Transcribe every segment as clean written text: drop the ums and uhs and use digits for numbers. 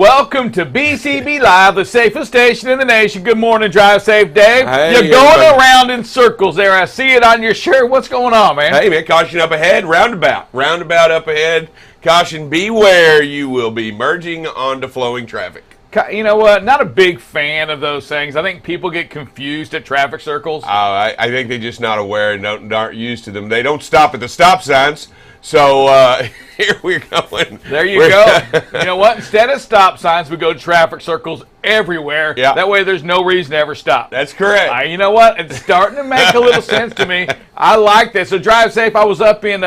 Welcome to BCB Live, the safest station in the nation. Good morning, Drive Safe, Dave. Hey, You're going everybody. around in circles there. I see it on your shirt. What's going on, man? Hey, man, caution up ahead, roundabout. Roundabout up ahead. Caution, beware, you will be merging onto flowing traffic. You know what? Not a big fan of those things. I think people get confused at traffic circles. I think they're just not aware and aren't used to them. They don't stop at the stop signs. So here we're going. There you go. You know what? Instead of stop signs, we go to traffic circles everywhere. Yeah. That way there's no reason to ever stop. That's correct. You know what? It's starting to make a little sense to me. I like this. So Drive Safe, I was up in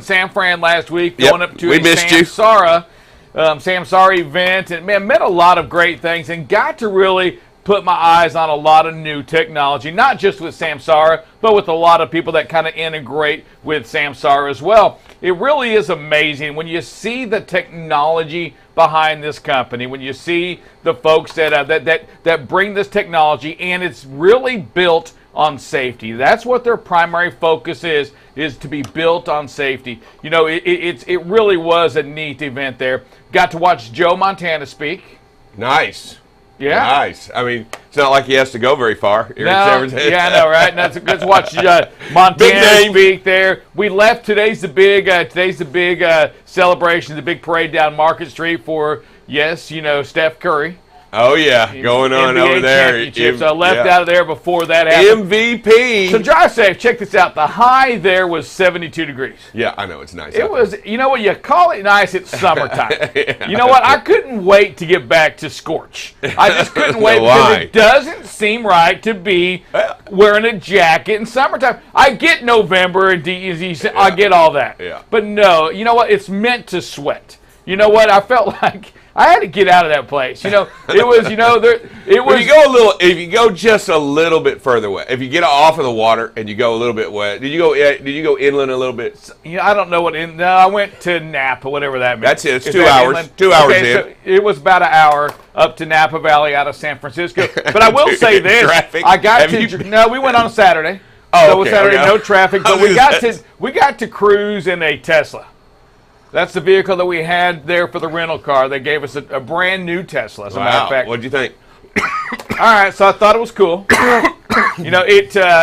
San Fran last week, going up to we a missed you. Samsara event, and man, met a lot of great things and got to really put my eyes on a lot of new technology, not just with Samsara, but with a lot of people that kind of integrate with Samsara as well. It really is amazing when you see the technology behind this company, when you see the folks that bring this technology, and it's really built on safety. That's what their primary focus is to be built on safety. You know, it really was a neat event there. Got to watch Joe Montana speak. Nice. Yeah. Nice. I mean, it's not like he has to go very far here in San Francisco. Yeah, I know, right? Let's watch Montana speak there. We left. Today's the big celebration, the big parade down Market Street for, yes, you know, Steph Curry. Oh, yeah, going on NBA over there. Championship. So I left out of there before that happened. MVP. So Drive Safe, check this out. The high there was 72 degrees. Yeah, I know, it's nice. It was, you know what, you call it nice, it's summertime. You know what, I couldn't wait to get back to scorch. I just couldn't wait because it doesn't seem right to be wearing a jacket in summertime. I get November and I get all that. Yeah. But no, you know what, it's meant to sweat. You know what, I felt like I had to get out of that place. You know, it was, you know, it was. If you go just a little bit further west, if you get off of the water and you go a little bit west, did you go inland a little bit? You know, I don't know no, I went to Napa, whatever that means. That's it. It's 2 hours. Inland? 2 hours in. So it was about an hour up to Napa Valley out of San Francisco. But I will say this: traffic? No, we went on a Saturday. Oh, so it was Saturday, no traffic. But we got to cruise in a Tesla. That's the vehicle that we had there for the rental car. They gave us a brand new Tesla, as a matter of fact. What'd you think? All right, so I thought it was cool. You know,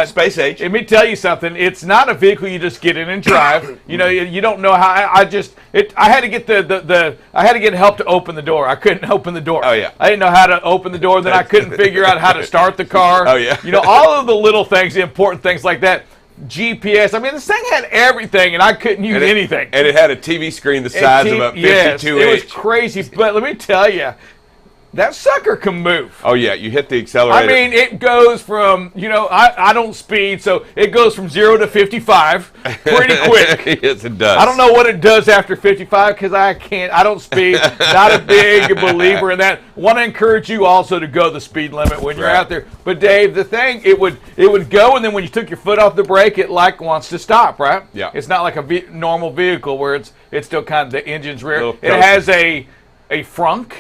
space age. Let me tell you something. It's not a vehicle you just get in and drive. You know, you don't know how. I had to get I had to get help to open the door. I couldn't open the door. Oh yeah. I didn't know how to open the door. Then I couldn't figure out how to start the car. Oh yeah. You know, all of the little things, the important things like that. GPS. I mean, this thing had everything, and I couldn't use anything. And it had a TV screen the size of a 52 yes, inch. It was crazy. But let me tell you, that sucker can move. Oh, yeah. You hit the accelerator. I mean, it goes from, you know, I don't speed, so it goes from 0 to 55 pretty quick. Yes, it does. I don't know what it does after 55 because I don't speed. Not a big believer in that. Want to encourage you also to go the speed limit when you're out there. But Dave, the thing, it would go, and then when you took your foot off the brake, it like wants to stop, right? Yeah. It's not like a normal vehicle where it's still kind of the engine's rear. It coaster. has a frunk.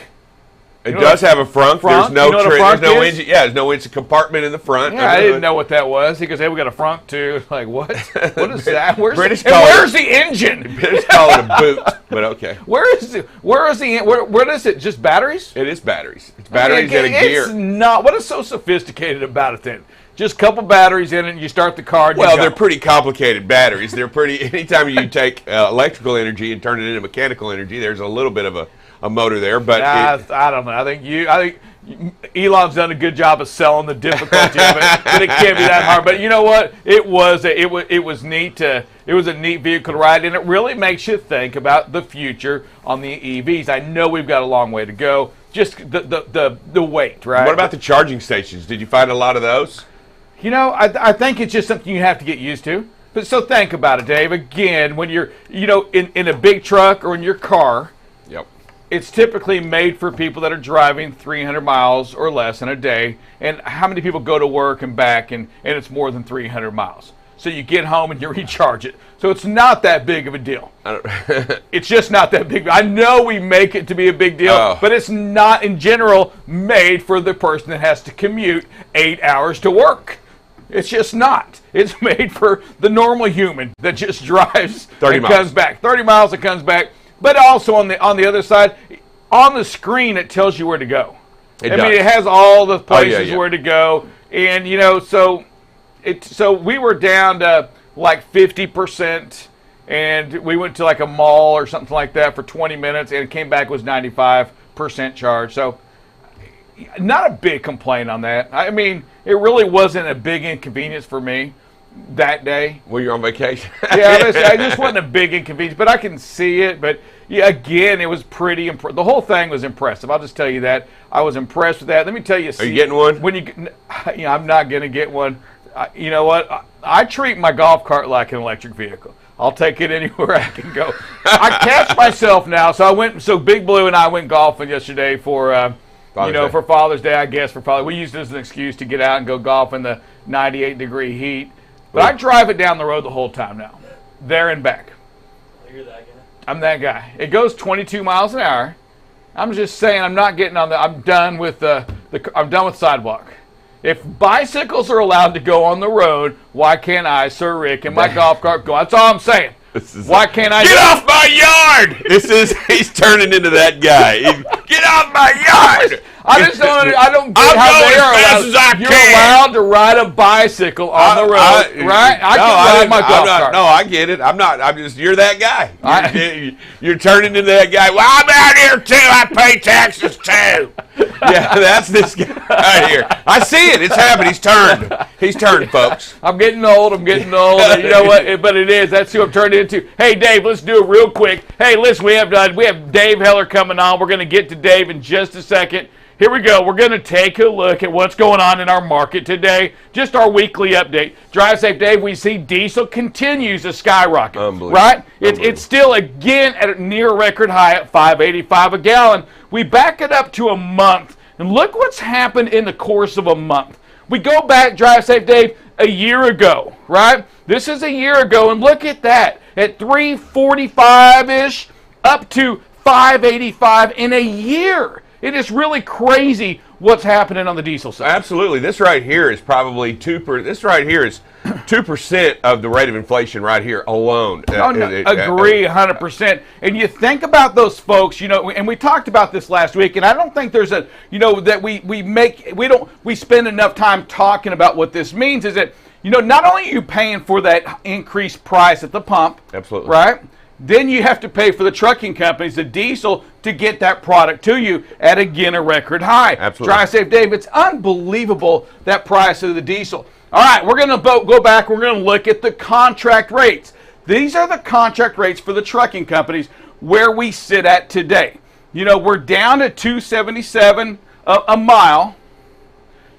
It does have a front. There's no engine. Yeah, there's no engine compartment in the front. Yeah, I didn't know what that was. He goes, "Hey, we got a front too." Like, what? What is that? Where's the engine? British call it a boot, but okay. Where is it? Just batteries? It is batteries. It's batteries and a gear. It's not. What is so sophisticated about it then? Just a couple batteries in it, and you start the car. Well, they're pretty complicated batteries. They're pretty. Anytime you take electrical energy and turn it into mechanical energy, there's a little bit of a motor there. But I don't know. I think Elon's done a good job of selling the difficulty of it, but it can't be that hard. But you know what? It was neat. It was a neat vehicle to ride, and it really makes you think about the future on the EVs. I know we've got a long way to go. Just the weight, right? What about the charging stations? Did you find a lot of those? You know, I think it's just something you have to get used to. But so think about it, Dave. Again, when you're, you know, in a big truck or in your car, yep, it's typically made for people that are driving 300 miles or less in a day. And how many people go to work and back, and it's more than 300 miles? So you get home and you recharge it. So it's not that big of a deal. It's just not that big. I know we make it to be a big deal, but it's not, in general, made for the person that has to commute 8 hours to work. It's just not. It's made for the normal human that just drives 30 and miles. comes back. 30 miles and comes back. But also on the other side, on the screen it tells you where to go. It I does. mean, it has all the places yeah, yeah. where to go, and so we were down to like 50%, and we went to like a mall or something like that for 20 minutes, and it came back was 95% charge. So not a big complaint on that. I mean, it really wasn't a big inconvenience for me that day. Well, you're on vacation. Yeah, I just wasn't a big inconvenience, but I can see it. But yeah, again, it was pretty impressive. The whole thing was impressive. I'll just tell you that. I was impressed with that. Let me tell you. Are you getting one? I'm not going to get one. You know what? I treat my golf cart like an electric vehicle. I'll take it anywhere I can go. I catch myself now. So Big Blue and I went golfing yesterday for for Father's Day, I guess. We used it as an excuse to get out and go golf in the 98-degree heat. But I drive it down the road the whole time now, there and back. You're that guy. I'm that guy. It goes 22 miles an hour. I'm just saying I'm not getting on I'm done with I'm done with sidewalk. If bicycles are allowed to go on the road, why can't I, Sir Rick, and my golf cart go? That's all I'm saying. Why can't I get off my yard? He's turning into that guy. Get off my yard. I don't get how you're allowed to ride a bicycle on the road, right? I can ride my golf cart. No, I get it. You're that guy. You're turning into that guy. Well, I'm out here too. I pay taxes too. Yeah, that's this guy right here. I see it. It's happened. He's turned, folks. I'm getting old. You know what? But it is. That's who I'm turning into. Hey, Dave, let's do it real quick. Hey, listen, we have Dave Heller coming on. We're going to get to Dave in just a second. Here we go. We're going to take a look at what's going on in our market today. Just our weekly update. Drive Safe Dave, we see diesel continues to skyrocket. Unbelievable. Right? It's still, again, at a near record high at $5.85 a gallon. We back it up to a month. And look what's happened in the course of a month. We go back, Drive Safe Dave, a year ago, right? This is a year ago, and look at that. At $3.45-ish, up to $5.85 in a year. It is really crazy what's happening on the diesel side. Absolutely. This right here is probably 2%. This right here is 2% of the rate of inflation right here alone. Agree 100%. And you think about those folks, and we talked about this last week, and I don't think there's that we spend enough time talking about what this means is that, not only are you paying for that increased price at the pump. Absolutely. Right? Then you have to pay for the trucking companies, the diesel, to get that product to you at, again, a record high. Absolutely. Drive Safe Dave, it's unbelievable, that price of the diesel. All right, we're going to go back. We're going to look at the contract rates. These are the contract rates for the trucking companies where we sit at today. We're down to $2.77 a mile.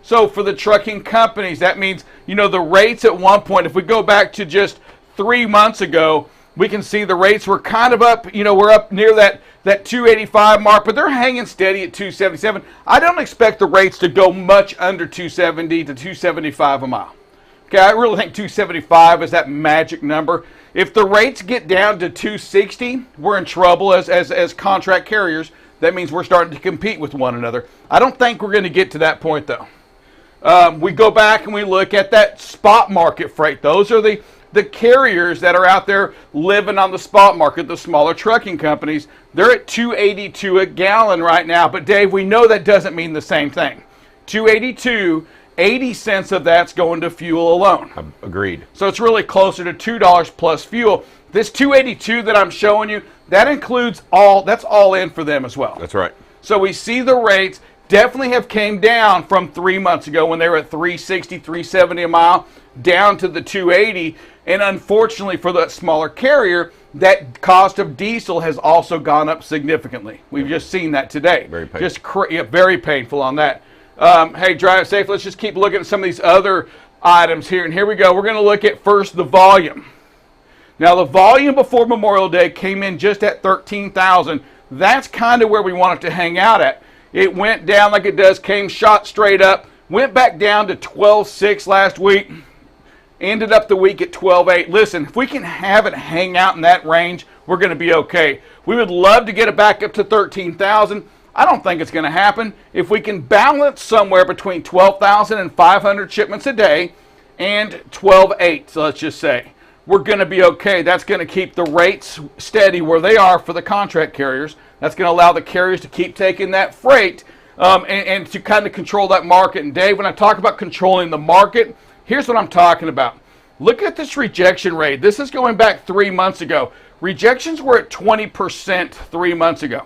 So for the trucking companies, that means, the rates at one point, if we go back to just 3 months ago, we can see the rates were kind of up, we're up near that 285 mark, but they're hanging steady at 277. I don't expect the rates to go much under 270 to 275 a mile. Okay, I really think 275 is that magic number. If the rates get down to 260, we're in trouble as contract carriers. That means we're starting to compete with one another. I don't think we're going to get to that point, though. We go back and we look at that spot market freight. Those are the carriers that are out there living on the spot market, the smaller trucking companies. They're at $2.82 a gallon right now. But, Dave, we know that doesn't mean the same thing. $2.82, 80 cents of that's going to fuel alone. Agreed. So it's really closer to $2 plus fuel. This $2.82 that I'm showing you, that includes that's all in for them as well. That's right. So we see the rates definitely have came down from 3 months ago when they were at $3.60, $3.70 a mile, down to the $2.80. And unfortunately for the smaller carrier, that cost of diesel has also gone up significantly. We've just seen that today. Very painful. Very painful on that. Hey, Drive Safe, let's just keep looking at some of these other items here. And here we go. We're going to look at first the volume. Now, the volume before Memorial Day came in just at 13,000. That's kind of where we want it to hang out at. It went down like it does, shot straight up, went back down to 12.6 last week. Ended up the week at 12.8. Listen, if we can have it hang out in that range, we're going to be okay. We would love to get it back up to 13,000. I don't think it's going to happen. If we can balance somewhere between 12,000 and 500 shipments a day and 12.8, so let's just say. we're going to be okay. That's going to keep the rates steady where they are for the contract carriers. That's going to allow the carriers to keep taking that freight and to kind of control that market. And Dave, when I talk about controlling the market, here's what I'm talking about. Look at this rejection rate. This is going back 3 months ago. Rejections were at 20% 3 months ago.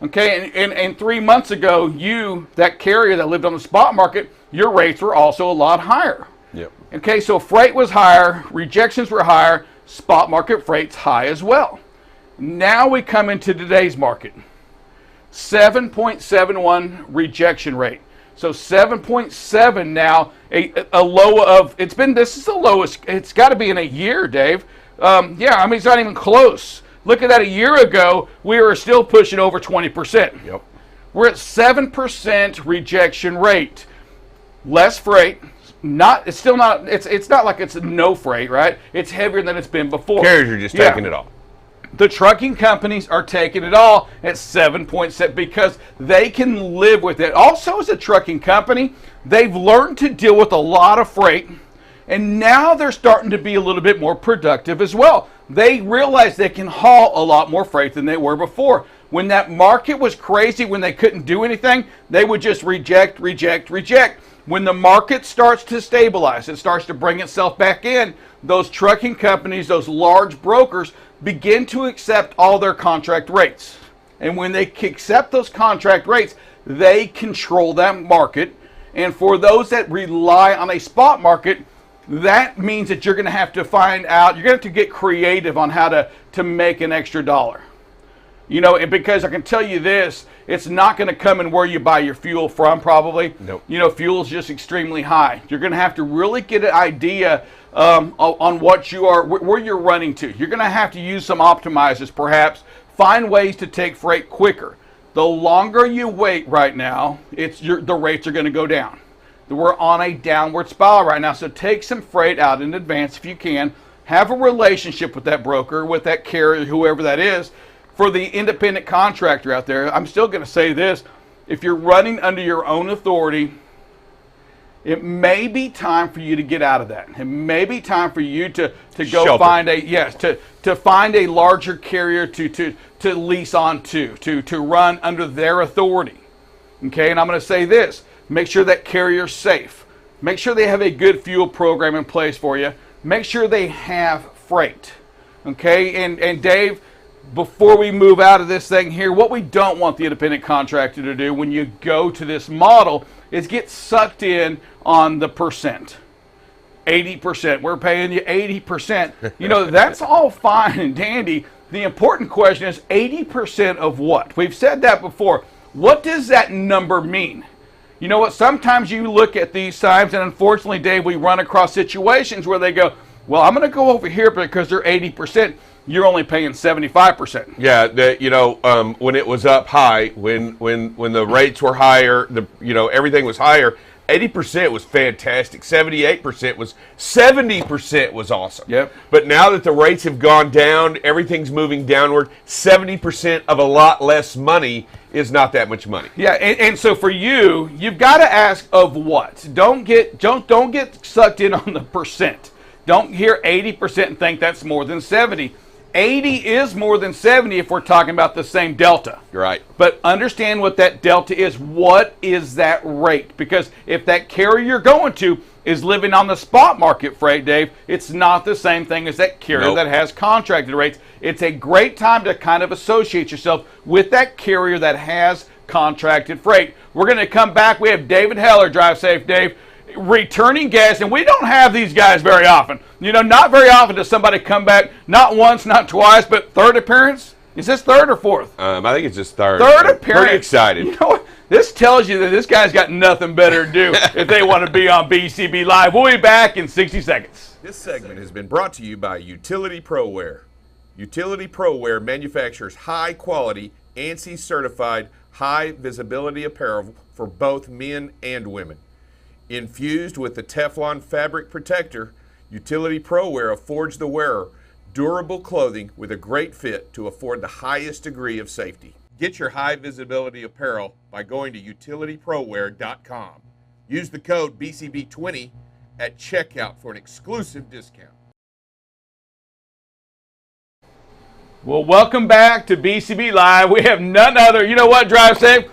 Okay, and 3 months ago, that carrier that lived on the spot market, your rates were also a lot higher. Yep. Okay, so freight was higher, rejections were higher, spot market freight's high as well. Now we come into today's market. 7.71 rejection rate. So 7.7 now, a low of, this is the lowest, it's got to be in a year, Dave. Yeah, I mean, it's not even close. Look at that, a year ago, we were still pushing over 20%. Yep. We're at 7% rejection rate. Less freight, it's not like it's no freight, right? It's heavier than it's been before. Carriers are just taking it all. The trucking companies are taking it all at 7.7 because they can live with it. Also, as a trucking company, they've learned to deal with a lot of freight, and now they're starting to be a little bit more productive as well. They realize they can haul a lot more freight than they were before. When that market was crazy, when they couldn't do anything, they would just reject. When the market starts to stabilize, it starts to bring itself back in, those trucking companies, those large brokers, begin to accept all their contract rates. And when they accept those contract rates, they control that market. And for those that rely on a spot market, that means that you're going to have to find out, you're going to have to get creative on how to make an extra dollar. You know, and because I can tell you this, it's not going to come in where you buy your fuel from, probably. Nope. You know, fuel is just extremely high. You're going to have to really get an idea on what you are, where you're running to. You're going to have to use some optimizers, perhaps. Find ways to take freight quicker. The longer you wait right now, the rates are going to go down. We're on a downward spiral right now, so take some freight out in advance if you can. Have a relationship with that broker, with that carrier, whoever that is. For the independent contractor out there, I'm still going to say this. If you're running under your own authority, it may be time for you to get out of that. It may be time for you to go Shelter. find to find a larger carrier to lease on to run under their authority. Okay, and I'm going to say this. Make sure that carrier's safe. Make sure they have a good fuel program in place for you. Make sure they have freight. Okay, and Dave, before we move out of this thing here, what we don't want the independent contractor to do when you go to this model is get sucked in on the percent. 80%. We're paying you 80%. You know, that's all fine and dandy. The important question is 80% of what? We've said that before. What does that number mean? You know what? Sometimes you look at these times, and unfortunately, Dave, we run across situations where they go, well, I'm going to go over here because they're 80%. You're only paying 75%. Yeah, when it was up high, when the rates were higher, everything was higher. 80% was fantastic. 70% was awesome. Yep. But now that the rates have gone down, everything's moving downward. 70% of a lot less money is not that much money. Yeah, and so for you've got to ask of what. Don't get sucked in on the percent. Don't hear 80% and think that's more than 70. 80 is more than 70 if we're talking about the same delta. You're right. But understand what that delta is. What is that rate? Because if that carrier you're going to is living on the spot market freight, Dave, it's not the same thing as that carrier that has contracted rates. It's a great time to kind of associate yourself with that carrier that has contracted freight. We're going to come back. We have David Heller. Drive safe, Dave. Returning guests, and we don't have these guys very often. You know, not very often does somebody come back, not once, not twice, but third appearance. Is this third or fourth? I think it's just third. Third appearance. Pretty excited. You know what? This tells you that this guy's got nothing better to do if they want to be on BCB Live. We'll be back in 60 seconds. This segment has been brought to you by Utility ProWear. Utility ProWear manufactures high-quality, ANSI-certified, high-visibility apparel for both men and women. Infused with the Teflon fabric protector, Utility ProWear affords the wearer durable clothing with a great fit to afford the highest degree of safety. Get your high visibility apparel by going to utilityproware.com. Use the code BCB20 at checkout for an exclusive discount. Well, welcome back to BCB Live. We have none other. You know what, Drive Safe?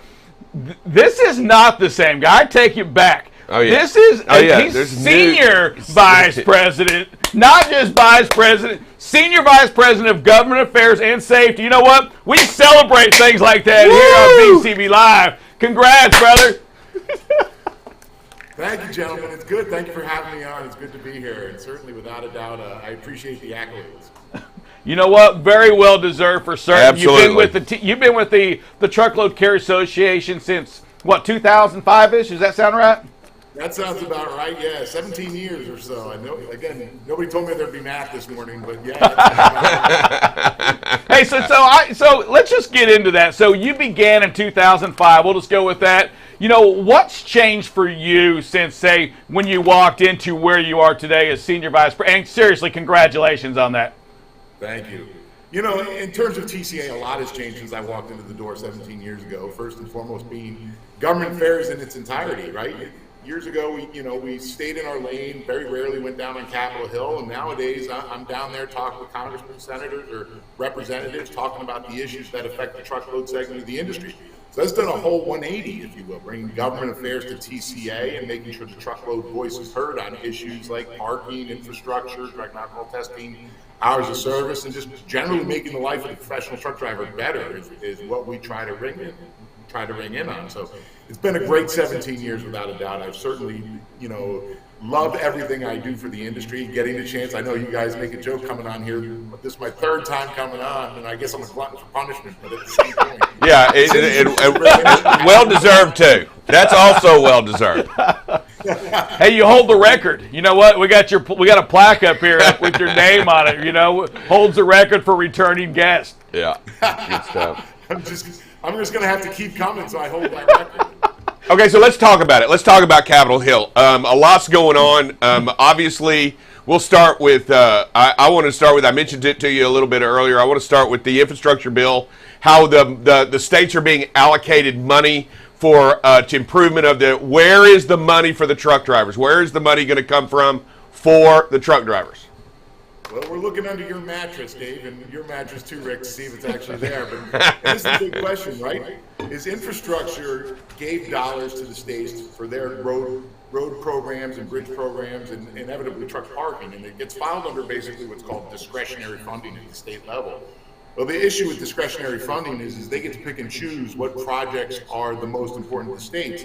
This is not the same guy. I take it back. Oh, yeah. This is There's he's senior vice president, not just vice president, senior vice president of government affairs and safety. You know what? We celebrate things like that here on BCB Live. Congrats, brother. Thank you, gentlemen. It's good. Thank you for having me on. It's good to be here, and certainly, without a doubt, I appreciate the accolades. You know what? Very well deserved for certain. Absolutely. You've been with the Truckload Carrier Association since what, 2005-ish? Does that sound right? That sounds about right. Yeah, 17 years or so. I know. Again, nobody told me there'd be math this morning, but yeah. Hey, so let's just get into that. So you began in 2005. We'll just go with that. You know, what's changed for you since, say, when you walked into where you are today as senior vice president? And seriously, congratulations on that. Thank you. You know, in terms of TCA, a lot has changed since I walked into the door 17 years ago. First and foremost being government affairs in its entirety, right? Years ago, we stayed in our lane, very rarely went down on Capitol Hill, and nowadays I'm down there talking with congressmen, senators, or representatives, talking about the issues that affect the truckload segment of the industry. So that's done a whole 180, if you will, bringing government affairs to TCA and making sure the truckload voice is heard on issues like parking, infrastructure, direct alcohol testing, hours of service, and just generally making the life of the professional truck driver better is what we try to ring in on. So it's been a great 17 years without a doubt. I've certainly, loved everything I do for the industry, getting the chance. I know you guys make a joke coming on here. This is my third time coming on, and I guess I'm a glutton for punishment, but at the same point. Yeah, well-deserved, too. That's also well-deserved. Hey, you hold the record. You know what? We got a plaque up here with your name on it. You know, holds the record for returning guest. Yeah, good stuff. I'm just going to have to keep coming, so I hold that record. Okay, so let's talk about it. Let's talk about Capitol Hill. A lot's going on. Obviously, we'll start with, I want to start with, I mentioned it to you a little bit earlier, I want to start with the infrastructure bill, how the states are being allocated money for to improvement of where is the money for the truck drivers? Where is the money going to come from for the truck drivers? Well, we're looking under your mattress, Dave, and your mattress too, Rick, to see if it's actually there. But this is the big question, right? Is infrastructure gave dollars to the states for their road programs and bridge programs and inevitably truck parking, and it gets filed under basically what's called discretionary funding at the state level. Well, the issue with discretionary funding is they get to pick and choose what projects are the most important to the states.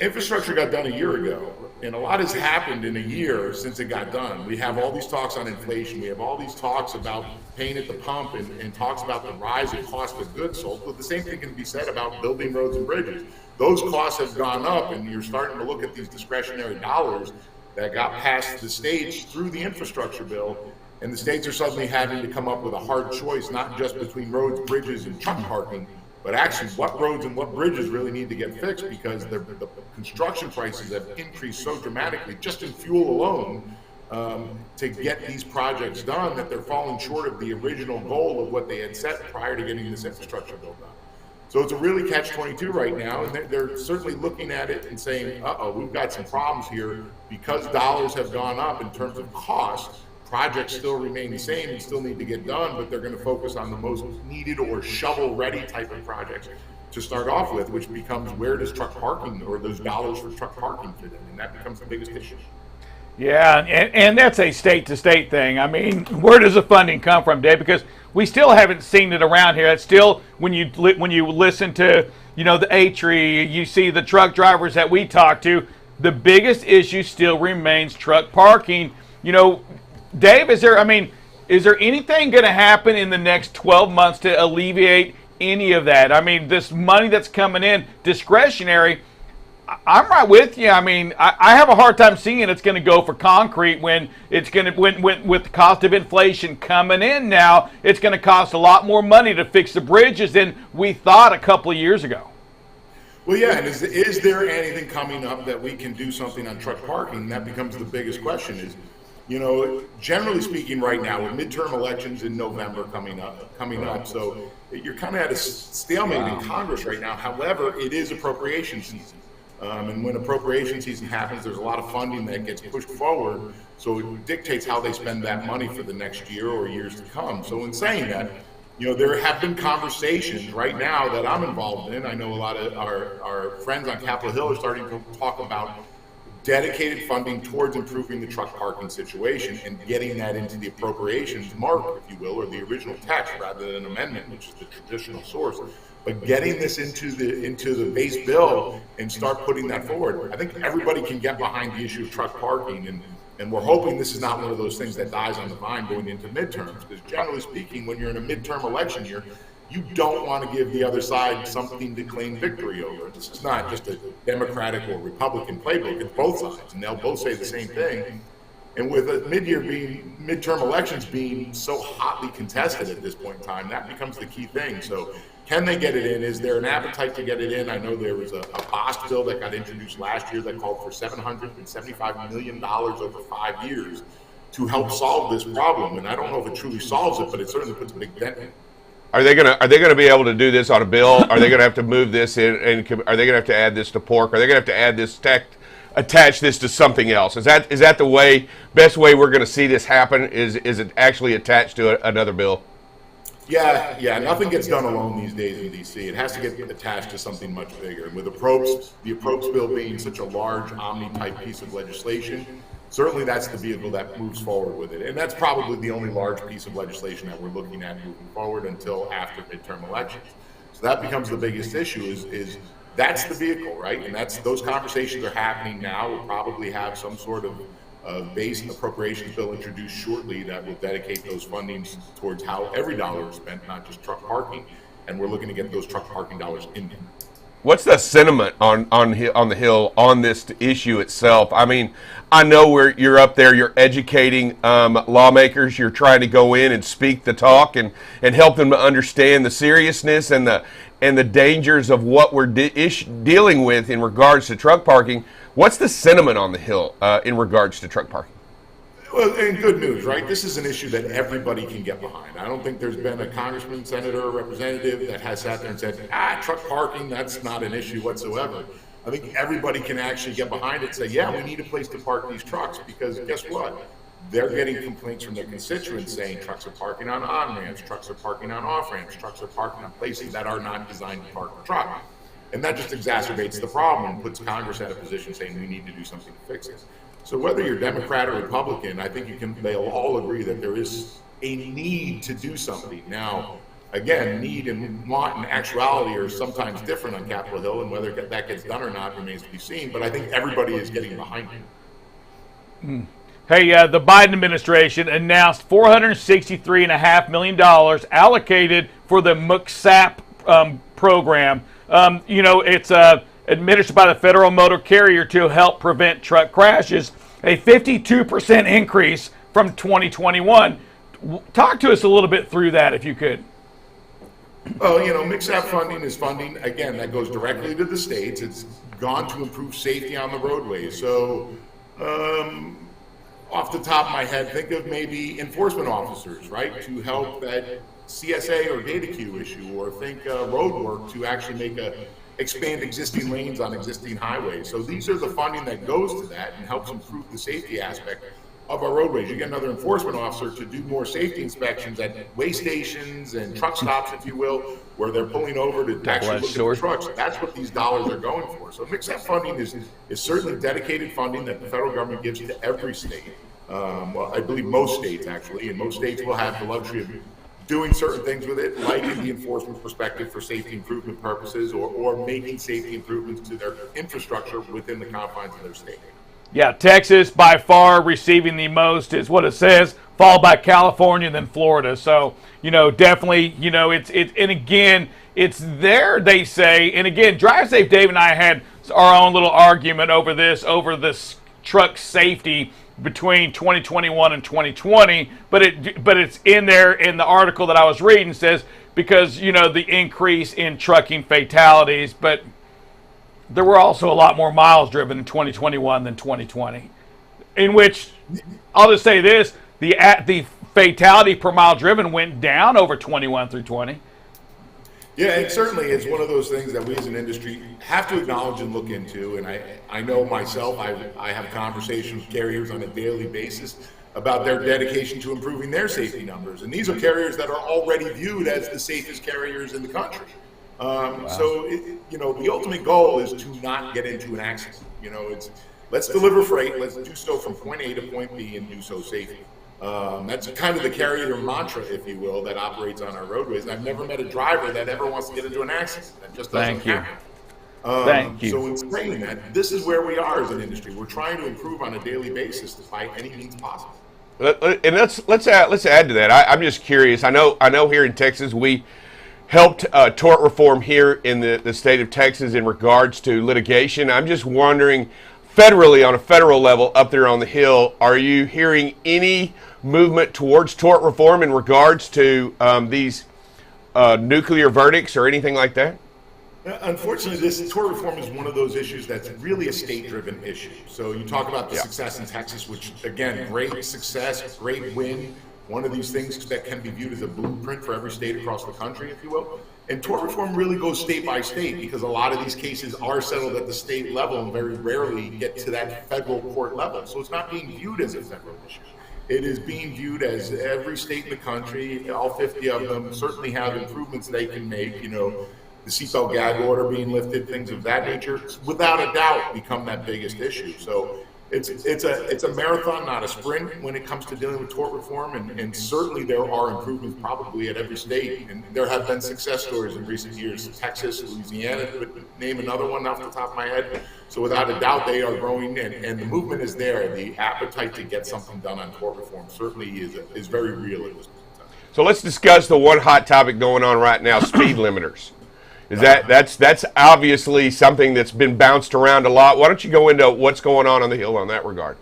Infrastructure got done a year ago, and a lot has happened in a year since it got done. We have all these talks on inflation. We have all these talks about paying at the pump and talks about the rise in cost of goods sold. But the same thing can be said about building roads and bridges. Those costs have gone up, and you're starting to look at these discretionary dollars that got passed the states through the infrastructure bill, and the states are suddenly having to come up with a hard choice, not just between roads, bridges, and truck parking, but actually what roads and what bridges really need to get fixed, because the construction prices have increased so dramatically just in fuel alone to get these projects done that they're falling short of the original goal of what they had set prior to getting this infrastructure bill done. So it's a really catch-22 right now, and they're certainly looking at it and saying, we've got some problems here because dollars have gone up in terms of cost. Projects still remain the same and still need to get done, but they're going to focus on the most needed or shovel-ready type of projects to start off with, which becomes where does truck parking or those dollars for truck parking fit in, and that becomes the biggest issue. Yeah, and that's a state-to-state thing. I mean, where does the funding come from, Dave? Because we still haven't seen it around here. It's still, when you listen to, the Atri, you see the truck drivers that we talk to, the biggest issue still remains truck parking. Dave, is there anything going to happen in the next 12 months to alleviate any of that? I mean, this money that's coming in, discretionary, I'm right with you. I mean, I have a hard time seeing it's going to go for concrete when it's going to, with the cost of inflation coming in now, it's going to cost a lot more money to fix the bridges than we thought a couple of years ago. Well, yeah, and is there anything coming up that we can do something on truck parking? That becomes the biggest question is, generally speaking right now with midterm elections in November coming up, so you're kind of at a stalemate in Congress right now. However, it is appropriation season. And when appropriation season happens, there's a lot of funding that gets pushed forward. So it dictates how they spend that money for the next year or years to come. So in saying that, there have been conversations right now that I'm involved in. I know a lot of our friends on Capitol Hill are starting to talk about dedicated funding towards improving the truck parking situation and getting that into the appropriations mark, if you will, or the original text rather than an amendment, which is the traditional source. But getting this into the base bill and start putting that forward, I think everybody can get behind the issue of truck parking, and we're hoping this is not one of those things that dies on the vine going into midterms, because generally speaking, when you're in a midterm election year, you don't want to give the other side something to claim victory over. This is not just a Democratic or Republican playbook, it's both sides, and they'll both say the same thing. And with a midterm elections being so hotly contested at this point in time, that becomes the key thing. So can they get it in? Is there an appetite to get it in? I know there was a BOST bill that got introduced last year that called for $775 million over 5 years to help solve this problem. And I don't know if it truly solves it, but it certainly puts a big dent in it. Are they gonna be able to do this on a bill? Are they gonna have to move this in? And are they gonna have to add this to pork? Are they gonna have to add this attach this to something else? Is that the best way we're gonna see this happen? Is it actually attached to another bill? Yeah. Nothing gets done alone these days in D.C. It has to get attached to something much bigger. And with the approach bill being such a large omni-type piece of legislation, certainly that's the vehicle that moves forward with it. And that's probably the only large piece of legislation that we're looking at moving forward until after midterm elections. So that becomes the biggest issue is that's the vehicle, right? And those conversations are happening now. We'll probably have some sort of base appropriations bill introduced shortly that will dedicate those fundings towards how every dollar is spent, not just truck parking. And we're looking to get those truck parking dollars in there. What's the sentiment on the Hill on this issue itself? I mean, I know you're up there, you're educating lawmakers, you're trying to go in and speak the talk and help them to understand the seriousness and the dangers of what we're dealing with in regards to truck parking. What's the sentiment on the Hill in regards to truck parking? Well, and good news, right? This is an issue that everybody can get behind. I don't think there's been a congressman, senator, or representative that has sat there and said, truck parking, that's not an issue whatsoever. I think everybody can actually get behind it and say, yeah, we need a place to park these trucks, because guess what? They're getting complaints from their constituents saying trucks are parking on on-ramps, trucks are parking on off-ramps, trucks are parking on places that are not designed to park a truck. And that just exacerbates the problem and puts Congress at a position saying we need to do something to fix it. So whether you're Democrat or Republican, I think they'll all agree that there is a need to do something. Now, again, need and want and actuality are sometimes different on Capitol Hill, and whether that gets done or not remains to be seen, but I think everybody is getting behind it. Hey, the Biden administration announced $463.5 million allocated for the MCSAP program. It's administered by the Federal Motor Carrier to help prevent truck crashes, a 52% increase from 2021. Talk to us a little bit through that, if you could. Well, MCSAP funding is funding, again, that goes directly to the states. It's gone to improve safety on the roadways. So, off the top of my head, think of maybe enforcement officers, right, to help that CSA or data queue issue, or think road work to actually expand existing lanes on existing highways. So these are the funding that goes to that and helps improve the safety aspect of our roadways. You get another enforcement officer to do more safety inspections at way stations and truck stops, if you will, where they're pulling over to actually look at the trucks. That's what these dollars are going for. So MCSAP funding is certainly dedicated funding that the federal government gives to every state. Well, I believe most states, actually, and most states will have the luxury of doing certain things with it, like in the enforcement perspective for safety improvement purposes, or making safety improvements to their infrastructure within the confines of their state. Yeah, Texas by far receiving the most is what it says, followed by California and then Florida. So, definitely, and again, it's there, they say, and again, Drive Safe Dave and I had our own little argument over this truck safety between 2021 and 2020, but it's in there in the article that I was reading, says because the increase in trucking fatalities, but there were also a lot more miles driven in 2021 than 2020, in which I'll just say this, the fatality per mile driven went down over 21 through 20. Yeah, and certainly it's one of those things that we as an industry have to acknowledge and look into. And I know myself, I have conversations with carriers on a daily basis about their dedication to improving their safety numbers. And these are carriers that are already viewed as the safest carriers in the country. So, the ultimate goal is to not get into an accident. Let's deliver freight. Let's do so from point A to point B and do so safely. That's kind of the carrier mantra, if you will, that operates on our roadways. I've never met a driver that ever wants to get into an accident. That just doesn't happen. Thank you. So in saying that, this is where we are as an industry. We're trying to improve on a daily basis by any means possible. And let's add to that. I'm just curious. I know here in Texas we helped tort reform here in the state of Texas in regards to litigation. I'm just wondering, federally, on a federal level up there on the Hill, are you hearing any movement towards tort reform in regards to these nuclear verdicts or anything like that? Unfortunately, this tort reform is one of those issues that's really a state-driven issue. So you talk about the success in Texas, which, again, great success, great win. One of these things that can be viewed as a blueprint for every state across the country, if you will. And tort reform really goes state by state because a lot of these cases are settled at the state level and very rarely get to that federal court level. So it's not being viewed as a federal issue. It is being viewed as every state in the country, all 50 of them, certainly have improvements they can make, the seatbelt gag order being lifted, things of that nature, without a doubt become that biggest issue. So it's a marathon, not a sprint when it comes to dealing with tort reform, and certainly there are improvements probably at every state, and there have been success stories in recent years. Texas, Louisiana, name another one off the top of my head. So without a doubt, they are growing, and the movement is there. The appetite to get something done on tort reform certainly is very real at this point in time. So let's discuss the one hot topic going on right now: speed limiters. That's obviously something that's been bounced around a lot. Why don't you go into what's going on the Hill on that regard?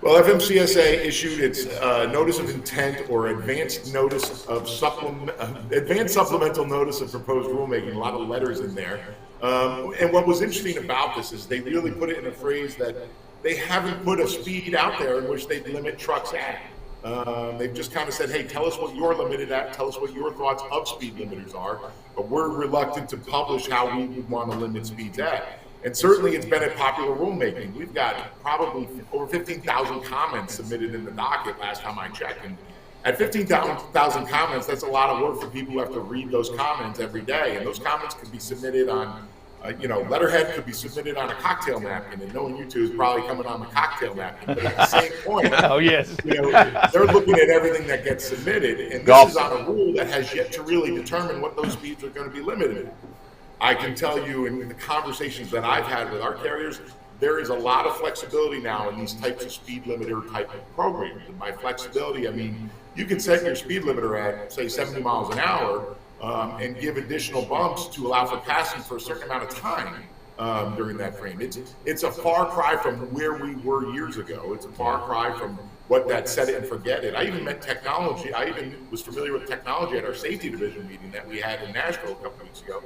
Well, FMCSA issued its notice of intent or advanced supplemental notice of proposed rulemaking. A lot of letters in there. And what was interesting about this is they really put it in a phrase that they haven't put a speed out there in which they limit trucks at. They've just kind of said, hey, tell us what you're limited at, tell us what your thoughts of speed limiters are, but we're reluctant to publish how we would want to limit speeds at. And certainly it's been a popular rulemaking. We've got probably over 15,000 comments submitted in the docket last time I checked. And at 15,000 comments, that's a lot of work for people who have to read those comments every day. And those comments could be submitted on letterhead could be submitted on a cocktail napkin, and knowing you two is probably coming on the cocktail napkin. But at the same point, oh yes, they're looking at everything that gets submitted, and this is on a rule that has yet to really determine what those speeds are going to be limited. I can tell you in the conversations that I've had with our carriers, there is a lot of flexibility now in these types of speed limiter type of programs. And by flexibility, I mean you can set your speed limiter at, say, 70 miles an hour. And give additional bumps to allow for passing for a certain amount of time during that frame. It's a far cry from where we were years ago. It's a far cry from what that set it and forget it. I even met technology. I even was familiar with technology at our safety division meeting that we had in Nashville a couple weeks ago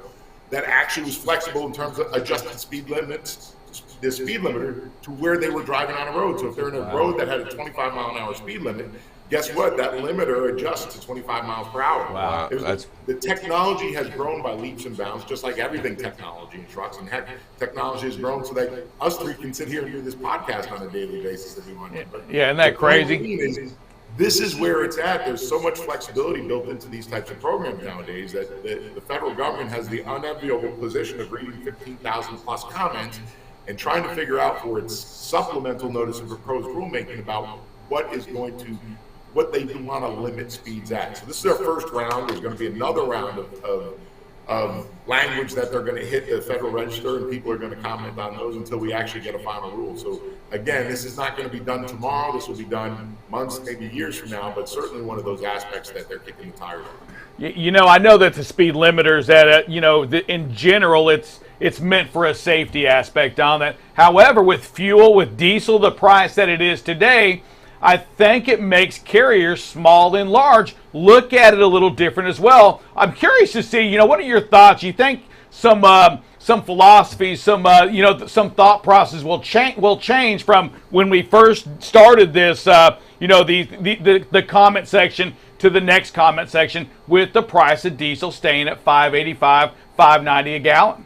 that actually was flexible in terms of adjusting speed limits, the speed limiter to where they were driving on a road. So if they're in a road that had a 25 mile an hour speed limit, guess what? That limiter adjusts to 25 miles per hour. Wow. The technology has grown by leaps and bounds, just like everything technology in trucks. And heck, technology has grown so that us three can sit here and do this podcast on a daily basis if we want to. Yeah, isn't that crazy? This is where it's at. There's so much flexibility built into these types of programs nowadays that the federal government has the unenviable position of reading 15,000 plus comments and trying to figure out for its supplemental notice of proposed rulemaking about what they want to limit speeds at. So this is our first round. There's going to be another round of language that they're going to hit the Federal Register, and people are going to comment on those until we actually get a final rule. So again, this is not going to be done tomorrow. This will be done months, maybe years from now, but certainly one of those aspects that they're kicking the tires on. I know that the speed limiters that in general it's meant for a safety aspect on that. However, with fuel, with diesel, the price that it is today, I think it makes carriers, small and large, look at it a little different as well. I'm curious to see, what are your thoughts? You think some philosophies, some thought process will change from when we first started this, the comment section to the next comment section with the price of diesel staying at $5.85, $5.90 a gallon.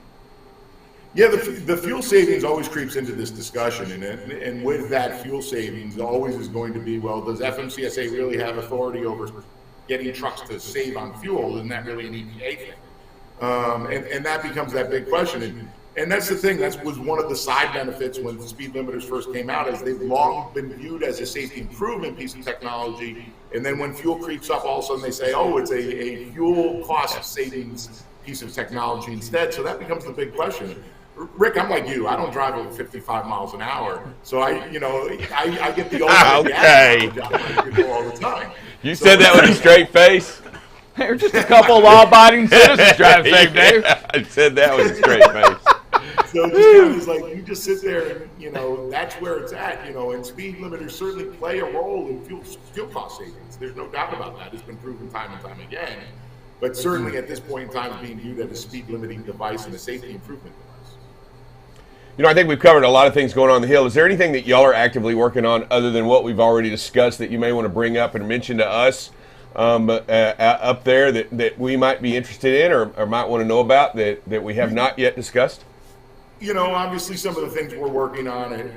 Yeah, the fuel savings always creeps into this discussion, and with that fuel savings always is going to be, well, does FMCSA really have authority over getting trucks to save on fuel? Isn't that really an EPA thing? And that becomes that big question. And that's the thing, that was one of the side benefits when speed limiters first came out, is they've long been viewed as a safety improvement piece of technology. And then when fuel creeps up, all of a sudden they say, oh, it's a fuel cost savings piece of technology instead. So that becomes the big question. Rick, I'm like you. I don't drive over 55 miles an hour, so I get the old okay. gas all the time. You said that with a straight face. They're just a couple of law-abiding citizens driving safe, Dave. Yeah, I said that with a straight face. So this kind of is like, you just sit there and, that's where it's at, and speed limiters certainly play a role in fuel cost savings. There's no doubt about that. It's been proven time and time again. But certainly at this point in time, it's being viewed as a speed limiting device and a safety improvement device. I think we've covered a lot of things going on the Hill. Is there anything that y'all are actively working on other than what we've already discussed that you may want to bring up and mention to us up there that we might be interested in or might want to know about that we have not yet discussed? Obviously some of the things we're working on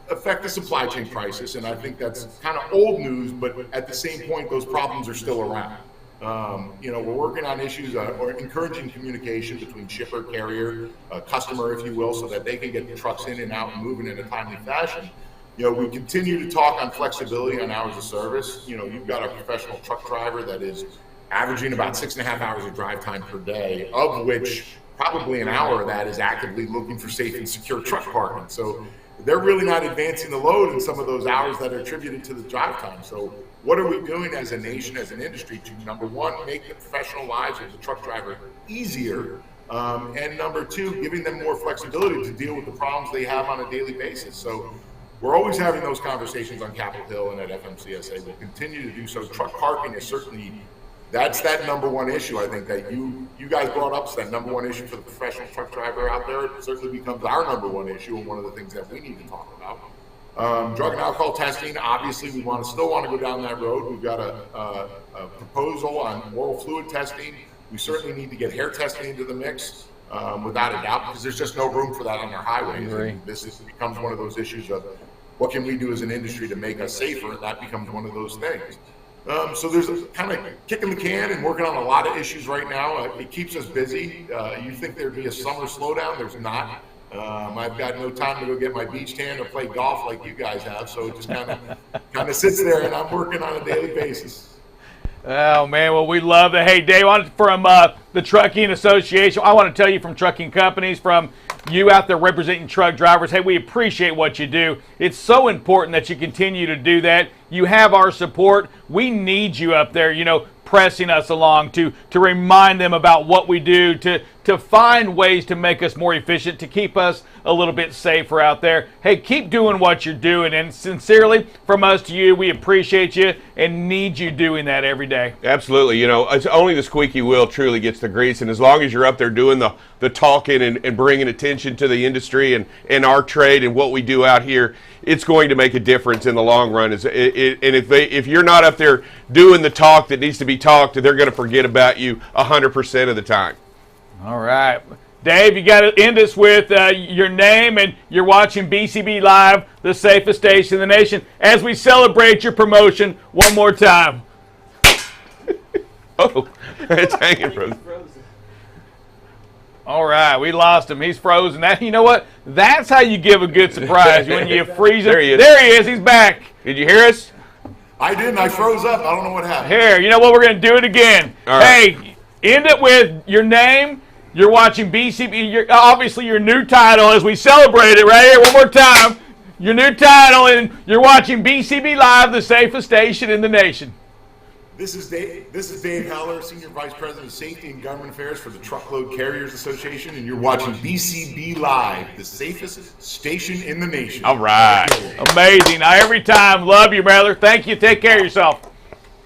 affect the supply chain crisis, and I think that's kind of old news, but at the same point, those problems are still around. We're working on issues or encouraging communication between shipper, carrier, customer, if you will, so that they can get the trucks in and out and moving in a timely fashion. We continue to talk on flexibility on hours of service. You've got a professional truck driver that is averaging about 6.5 hours of drive time per day, of which probably an hour of that is actively looking for safe and secure truck parking. So they're really not advancing the load in some of those hours that are attributed to the drive time. So what are we doing as a nation, as an industry, to, number one, make the professional lives of the truck driver easier, and number two, giving them more flexibility to deal with the problems they have on a daily basis. So we're always having those conversations on Capitol Hill and at FMCSA. We'll continue to do so. Truck parking is certainly, that's that number one issue, I think, that you guys brought up. It's that number one issue for the professional truck driver out there. It certainly becomes our number one issue and one of the things that we need to talk about. Drug and alcohol testing, obviously we still want to go down that road. We've got a proposal on oral fluid testing. We certainly need to get hair testing into the mix, without a doubt, because there's just no room for that on our highways. And this becomes one of those issues of what can we do as an industry to make us safer, and that becomes one of those things. So there's kind of kicking the can and working on a lot of issues right now. It keeps us busy. You think there'd be a summer slowdown? There's not. I've got no time to go get my beach tan or play golf like you guys have, so it just kind of sits there, and I'm working on a daily basis. Oh, man, well, we love it. Hey, Dave, from the Trucking Association, I want to tell you from trucking companies, from you out there representing truck drivers, hey, we appreciate what you do. It's so important that you continue to do that. You have our support. We need you up there, pressing us along to remind them about what we do, to find ways to make us more efficient, to keep us a little bit safer out there. Hey, keep doing what you're doing, and sincerely, from us to you, we appreciate you and need you doing that every day. Absolutely. It's only the squeaky wheel truly gets the grease, and as long as you're up there doing the talking and bringing attention to the industry and our trade and what we do out here, it's going to make a difference in the long run. And if you're not up there doing the talk that needs to be talked, they're going to forget about you 100% of the time. All right. Dave, you got to end us with your name, and you're watching BCB Live, the safest station in the nation, as we celebrate your promotion one more time. Oh, it's hanging frozen. All right, we lost him. He's frozen. You know what? That's how you give a good surprise, when you freeze him. There he is. He's back. Did you hear us? I didn't. I froze up. I don't know what happened. Here, you know what? We're going to do it again. All right. Hey, end it with your name. You're watching BCB. Obviously, your new title as we celebrate it right here. One more time. Your new title, and you're watching BCB Live, the safest station in the nation. This is Dave Heller, Senior Vice President of Safety and Government Affairs for the Truckload Carriers Association, and you're watching BCB Live, the safest station in the nation. All right. Amazing. Every time. Love you, brother. Thank you. Take care of yourself.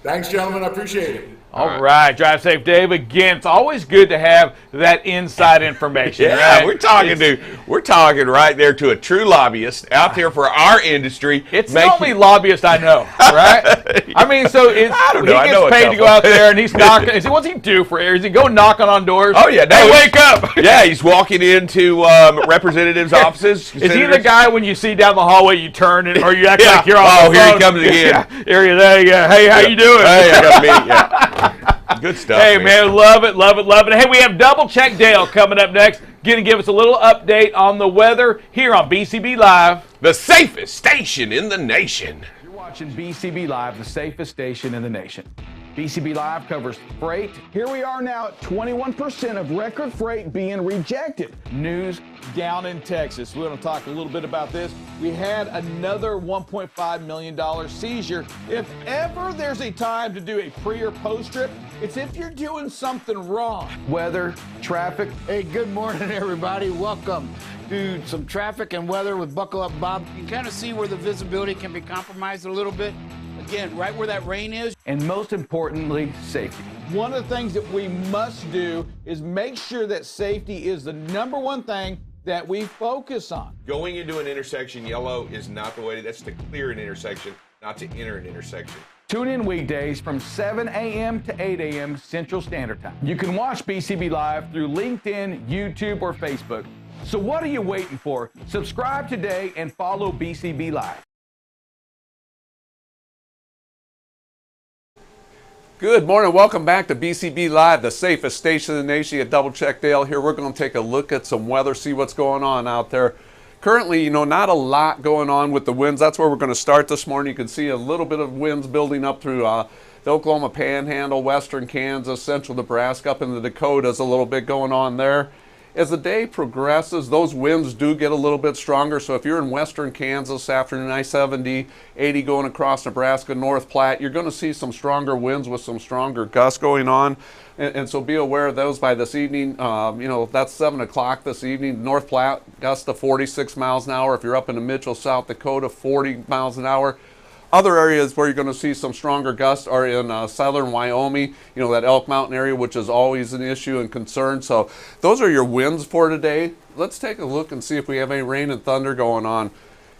Thanks, gentlemen. I appreciate it. All right, drive safe, Dave. Again, it's always good to have that inside information. Yeah, right? we're talking right there to a true lobbyist out there for our industry. It's the only lobbyist I know, right? I mean, so he gets paid to go out there and he's knocking. What's he do for air? Is he go knocking on doors? Oh yeah, hey, wake up! Yeah, he's walking into representatives' offices. Is he the guy when you see down the hallway you turn and, or you act like you're on the the phone? phone? He comes again. There you go. Hey, how you doing? Hey, I got a meeting. Yeah. Good stuff. Hey, man, love it. Hey, we have Double Check Dale coming up next. Going to give us a little update on the weather here on BCB Live. The safest station in the nation. You're watching BCB Live, the safest station in the nation. BCB Live covers freight. Here we are now at 21% of record freight being rejected. News down in Texas. We're going to talk a little bit about this. We had another $1.5 million seizure. If ever there's a time to do a pre or post trip, it's if you're doing something wrong. Weather, traffic. Hey, good morning, everybody. Welcome to some traffic and weather with Buckle Up Bob. You can kind of see where the visibility can be compromised a little bit. Again, right where that rain is. And most importantly, safety. One of the things that we must do is make sure that safety is the number one thing that we focus on. Going into an intersection, yellow is not the way. That's to clear an intersection, not to enter an intersection. Tune in weekdays from 7 a.m. to 8 a.m. Central Standard Time. You can watch BCB Live through LinkedIn, YouTube, or Facebook. So what are you waiting for? Subscribe today and follow BCB Live. Good morning. Welcome back to BCB Live, the safest station in the nation. At Double Check Dale here. We're going to take a look at some weather, see what's going on out there. Currently, not a lot going on with the winds. That's where we're going to start this morning. You can see a little bit of winds building up through the Oklahoma Panhandle, western Kansas, central Nebraska, up in the Dakotas, a little bit going on there. As the day progresses, those winds do get a little bit stronger. So if you're in western Kansas afternoon, I-70, 80 going across Nebraska, North Platte, you're going to see some stronger winds with some stronger gusts going on. And so be aware of those by this evening. That's 7 o'clock this evening. North Platte, gusts to 46 miles an hour. If you're up in Mitchell, South Dakota, 40 miles an hour. Other areas where you're going to see some stronger gusts are in southern Wyoming, that Elk Mountain area, which is always an issue and concern. So those are your winds for today. Let's take a look and see if we have any rain and thunder going on.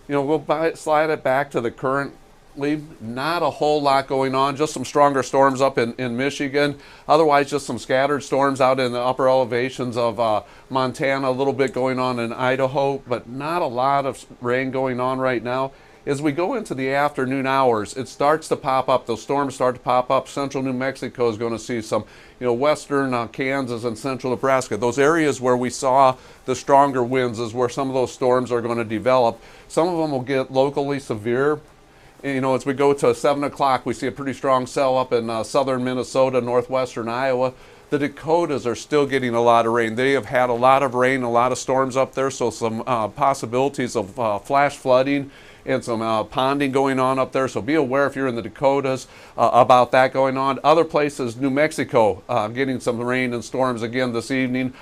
We'll slide it back to the currently. Not a whole lot going on, just some stronger storms up in Michigan. Otherwise, just some scattered storms out in the upper elevations of Montana, a little bit going on in Idaho, but not a lot of rain going on right now. As we go into the afternoon hours, it starts to pop up. Those storms start to pop up. Central New Mexico is going to see some, western Kansas and central Nebraska. Those areas where we saw the stronger winds is where some of those storms are going to develop. Some of them will get locally severe. As we go to 7 o'clock, we see a pretty strong cell up in southern Minnesota, northwestern Iowa. The Dakotas are still getting a lot of rain. They have had a lot of rain, a lot of storms up there, so some possibilities of flash flooding and some ponding going on up there. So be aware if you're in the Dakotas about that going on. Other places, New Mexico, getting some rain and storms again this evening.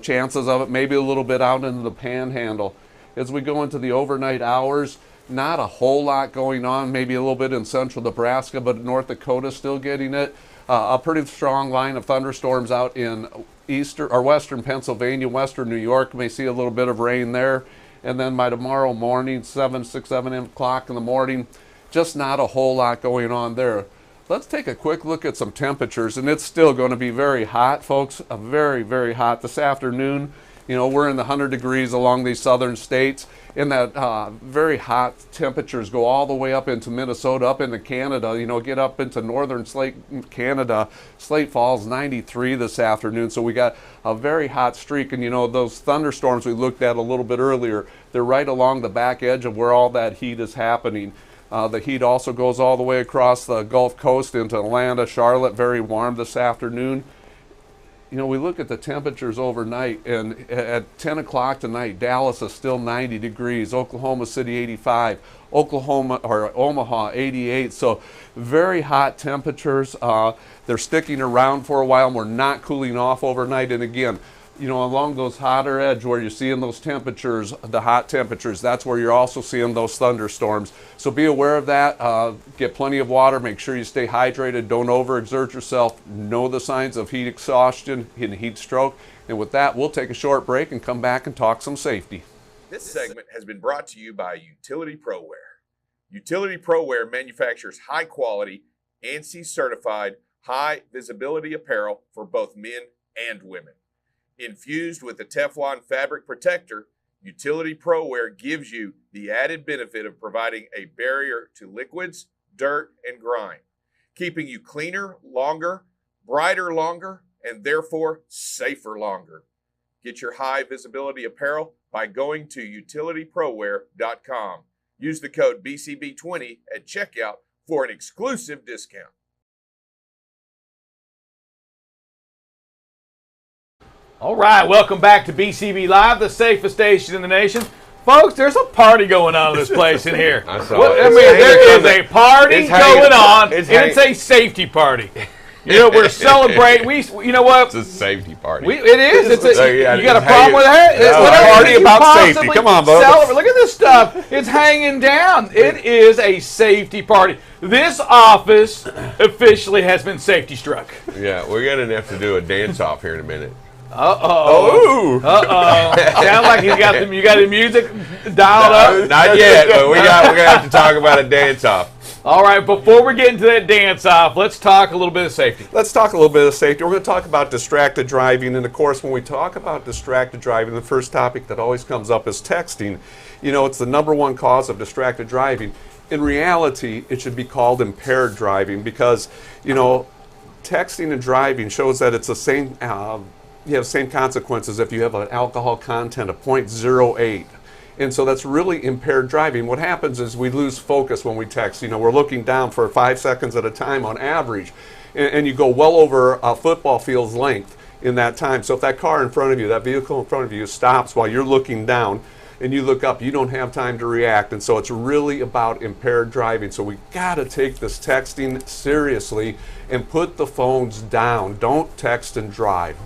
Chances of it maybe a little bit out into the Panhandle. As we go into the overnight hours, not a whole lot going on. Maybe a little bit in central Nebraska, but North Dakota still getting it. A pretty strong line of thunderstorms out in western Pennsylvania, western New York. May see a little bit of rain there. And then by tomorrow morning, 7 o'clock in the morning, just not a whole lot going on there. Let's take a quick look at some temperatures, and it's still going to be very hot, folks. Very, very hot this afternoon. We're in the 100 degrees along these southern states, and that very hot temperatures go all the way up into Minnesota, up into Canada, get up into northern Canada. Slate Falls 93 this afternoon, so we got a very hot streak. And those thunderstorms we looked at a little bit earlier, they're right along the back edge of where all that heat is happening. The heat also goes all the way across the Gulf Coast into Atlanta, Charlotte, very warm this afternoon. We look at the temperatures overnight, and at 10 o'clock tonight, Dallas is still 90 degrees, Oklahoma City 85, Omaha 88. So very hot temperatures. They're sticking around for a while, and we're not cooling off overnight. And again, along those hotter edge where you're seeing those temperatures, the hot temperatures, that's where you're also seeing those thunderstorms. So be aware of that. Get plenty of water. Make sure you stay hydrated. Don't overexert yourself. Know the signs of heat exhaustion and heat stroke. And with that, we'll take a short break and come back and talk some safety. This segment has been brought to you by Utility ProWear. Utility ProWear manufactures high-quality, ANSI-certified, high-visibility apparel for both men and women. Infused with the Teflon fabric protector, Utility ProWear gives you the added benefit of providing a barrier to liquids, dirt, and grime, keeping you cleaner longer, brighter longer, and therefore safer longer. Get your high-visibility apparel by going to utilityproware.com. Use the code BCB20 at checkout for an exclusive discount. All right, welcome back to BCB Live, the safest station in the nation. Folks, there's a party going on in this place in here. I saw it. I mean, there is a party going on, and it's a safety party. We're celebrating. You know what? It's a safety party. It is. You got a problem with that? It's a party about safety. Come on, Bubba. Look at this stuff. It's hanging down. It is a safety party. This office officially has been safety struck. Yeah, we're going to have to do a dance-off here in a minute. Uh-oh. Sounds like you got the music dialed up. Not yet, but we're going to have to talk about a dance-off. All right, before we get into that dance-off, let's talk a little bit of safety. Let's talk a little bit of safety. We're going to talk about distracted driving. And, of course, when we talk about distracted driving, the first topic that always comes up is texting. It's the number one cause of distracted driving. In reality, it should be called impaired driving because, texting and driving shows that it's the same, you have the same consequences if you have an alcohol content of 0.08. And so that's really impaired driving. What happens is we lose focus when we text. We're looking down for 5 seconds at a time on average, and you go well over a football field's length in that time. So if that car in front of you, that vehicle in front of you stops while you're looking down and you look up, you don't have time to react. And so it's really about impaired driving. So we got to take this texting seriously and put the phones down. Don't text and drive.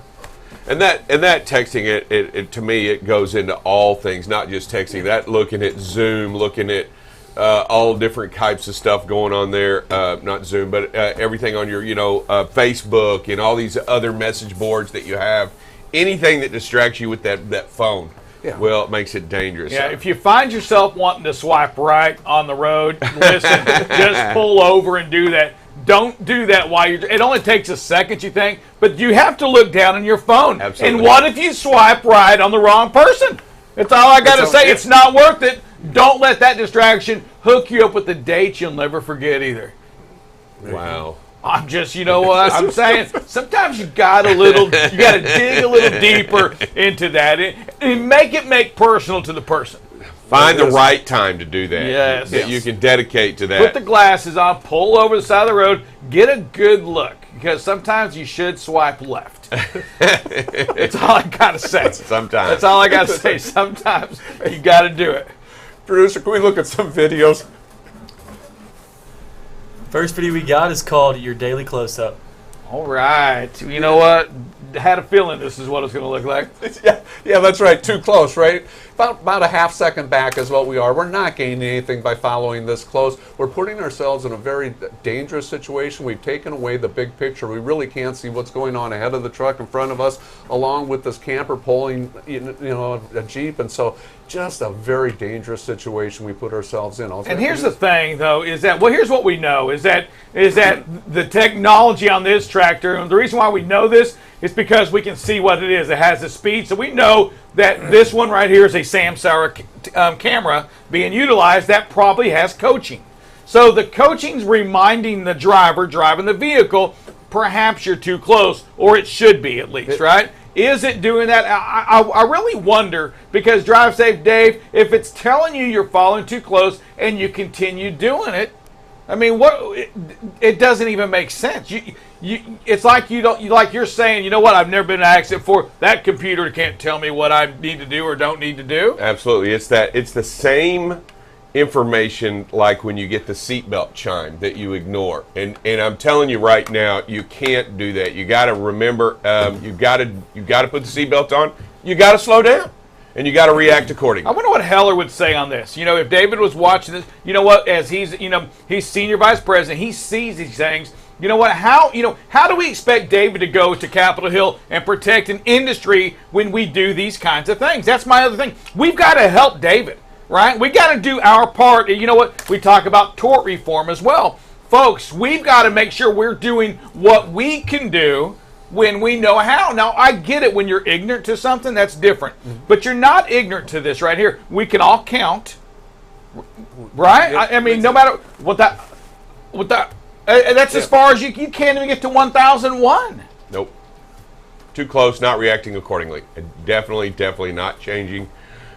And that texting, it to me, it goes into all things, not just texting. That looking at Zoom, looking at all different types of stuff going on there. Not Zoom, but everything on your, Facebook and all these other message boards that you have. Anything that distracts you with that phone, well, it makes it dangerous. Yeah, if you find yourself wanting to swipe right on the road, listen, just pull over and do that. Don't do that while it only takes a second, you think, but you have to look down on your phone. Absolutely. And what if you swipe right on the wrong person? That's all I got to say. It's not worth it. Don't let that distraction hook you up with the date you'll never forget either. Wow. I'm just, what I'm saying? Sometimes you got to dig a little deeper into that and make personal to the person. Find the right time to do that. Yes. That you can dedicate to that. Put the glasses on, pull over the side of the road, get a good look, because sometimes you should swipe left. That's all I got to say. Sometimes. That's all I got to say. Sometimes you got to do it. Producer, can we look at some videos? First video we got is called Your Daily Close-Up. All right. You know what? Had a feeling this is what it's going to look like. Yeah, that's right. Too close, right? About a half second back is what we are. We're not gaining anything by following this close. We're putting ourselves in a very dangerous situation. We've taken away the big picture. We really can't see what's going on ahead of the truck in front of us, along with this camper pulling, a Jeep. And so just a very dangerous situation we put ourselves in. And here's the thing, though, is that, here's what we know, is that the technology on this tractor, and the reason why we know this is because we can see what it is. It has the speed, so we know that this one right here is a Samsara camera being utilized that probably has coaching. So the coaching's reminding the driver driving the vehicle, perhaps you're too close, or it should be at least, right? Is it doing that? I really wonder, because Drive Safe Dave, if it's telling you you're following too close and you continue doing it, I mean, it doesn't even make sense. It's like you're saying, you know what? I've never been in an accident before. That computer can't tell me what I need to do or don't need to do. Absolutely, it's the same information like when you get the seatbelt chime that you ignore. And I'm telling you right now, you can't do that. You got to remember, you've got to put the seatbelt on. You got to slow down, and you got to react accordingly. I wonder what Heller would say on this. You know, if David was watching this, you know what? As he's senior vice president, he sees these things. You know what? How do we expect David to go to Capitol Hill and protect an industry when we do these kinds of things? That's my other thing. We've got to help David, right? We got to do our part. You know what? We talk about tort reform as well. Folks, we've got to make sure we're doing what we can do when we know how. Now, I get it. When you're ignorant to something, that's different. But you're not ignorant to this right here. We can all count, right? I mean, no matter what that, that's as far as you can't even get to 1001. Nope. Too close, not reacting accordingly. Definitely not changing,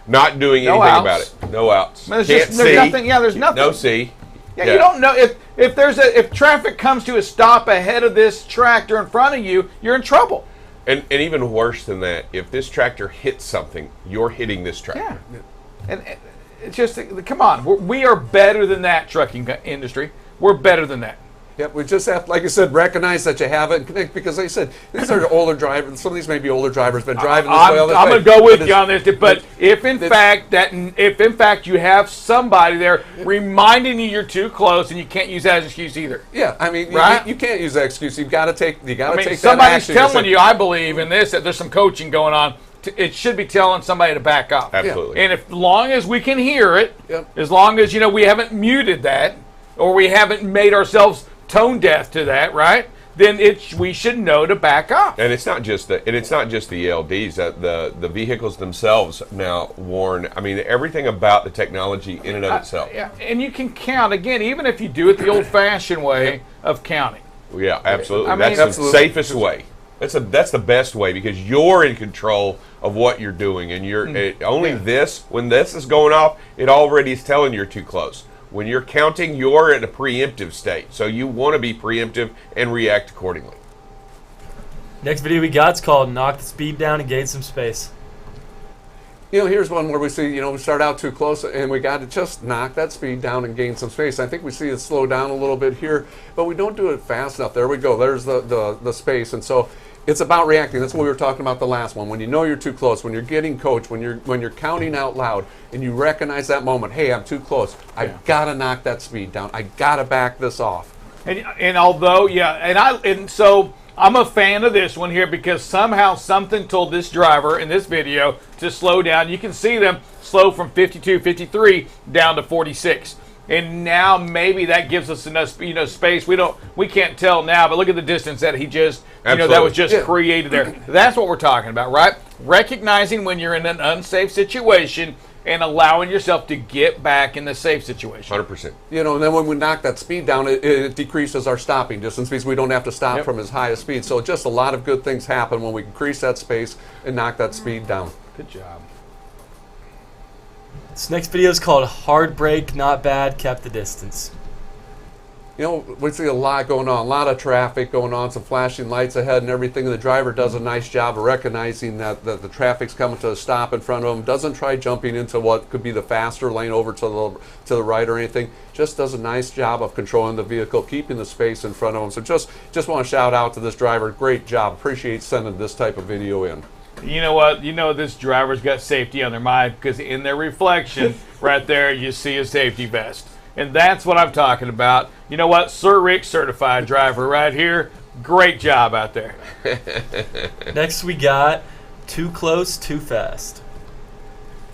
not doing anything about it. No outs. There's nothing. Yeah, there's nothing. No C. Yeah, you don't know if traffic comes to a stop ahead of this tractor in front of you, you're in trouble. And even worse than that, if this tractor hits something, you're hitting this tractor. Yeah. And it's just, come on, we are better than that, trucking industry. We're better than that. Yep, we just have, like I said, recognize that you have it and connect, because like I said, these are older drivers. Some of these may be older drivers, been driving this way all the time. I'm going to go with you on this, but if in fact you have somebody there reminding you you're too close, and you can't use that as an excuse either. Yeah, I mean, right? you can't use that excuse. You've got to take. You got to take that somebody's action. telling you, I believe in this, that there's some coaching going on. It should be telling somebody to back up. Absolutely. And as long as we can hear it, Yep. as long as we haven't muted that, or we haven't made ourselves tone deaf to that, right? Then we should know to back up. And it's not just the LDs. The vehicles themselves now warn. I mean, everything about the technology in and of itself. Yeah, and you can count again, even if you do it the old-fashioned way of counting. Yeah, absolutely. I mean, that's the safest way. That's the best way, because you're in control of what you're doing, and when this is going off, it already is telling you're too close. When you're counting, you're in a preemptive state, so you want to be preemptive and react accordingly. Next video we got is called "Knock the Speed Down and Gain Some Space." Here's one where we see, we start out too close, and we got to just knock that speed down and gain some space. I think we see it slow down a little bit here, but we don't do it fast enough. There we go. There's the space, and so it's about reacting. That's what we were talking about the last one. When you know you're too close, when you're getting coached, when you're counting out loud, and you recognize that moment, hey, I'm too close. I gotta knock that speed down. I gotta back this off. And although, so I'm a fan of this one here, because somehow something told this driver in this video to slow down. You can see them slow from 52, 53 down to 46. And now maybe that gives us enough, space. We can't tell now, but look at the distance that he just, that was just created there. That's what we're talking about, right? Recognizing when you're in an unsafe situation and allowing yourself to get back in the safe situation. 100%. And then when we knock that speed down, it decreases our stopping distance, because we don't have to stop from as high a speed. So just a lot of good things happen when we increase that space and knock that speed down. Good job. This next video is called "Hard Break, Not Bad, Kept the Distance." We see a lot going on, a lot of traffic going on, some flashing lights ahead and everything. And the driver does a nice job of recognizing that the traffic's coming to a stop in front of him. Doesn't try jumping into what could be the faster lane over to the right or anything. Just does a nice job of controlling the vehicle, keeping the space in front of him. So just want to shout out to this driver. Great job. Appreciate sending this type of video in. You know what? This driver's got safety on their mind, because in their reflection right there, you see a safety vest. And that's what I'm talking about. You know what? Sir Rick, certified driver right here. Great job out there. Next we got "Too Close, Too Fast."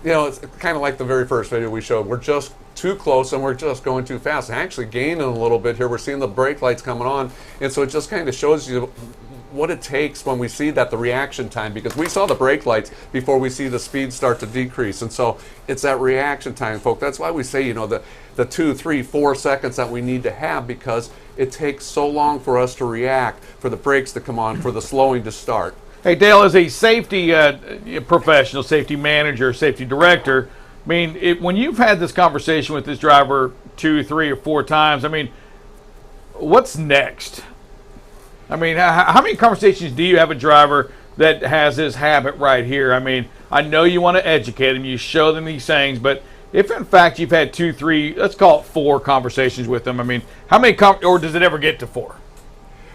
It's kind of like the very first video we showed. We're just too close and we're just going too fast. Actually gaining a little bit here. We're seeing the brake lights coming on. And so it just kind of shows you what it takes when we see that, the reaction time, because we saw the brake lights before we see the speed start to decrease. And so it's that reaction time, folks. That's why we say, the 2, 3, 4 seconds that we need to have, because it takes so long for us to react, for the brakes to come on, for the slowing to start. Hey, Dale, as a safety professional, safety manager, safety director, I mean, when you've had this conversation with this driver 2, 3, or 4 times, I mean, what's next? I mean, how many conversations do you have a driver that has this habit right here? I mean, I know you want to educate them, you show them these things, but if in fact you've had 2, 3, let's call it 4 conversations with them, I mean, how many, or does it ever get to 4?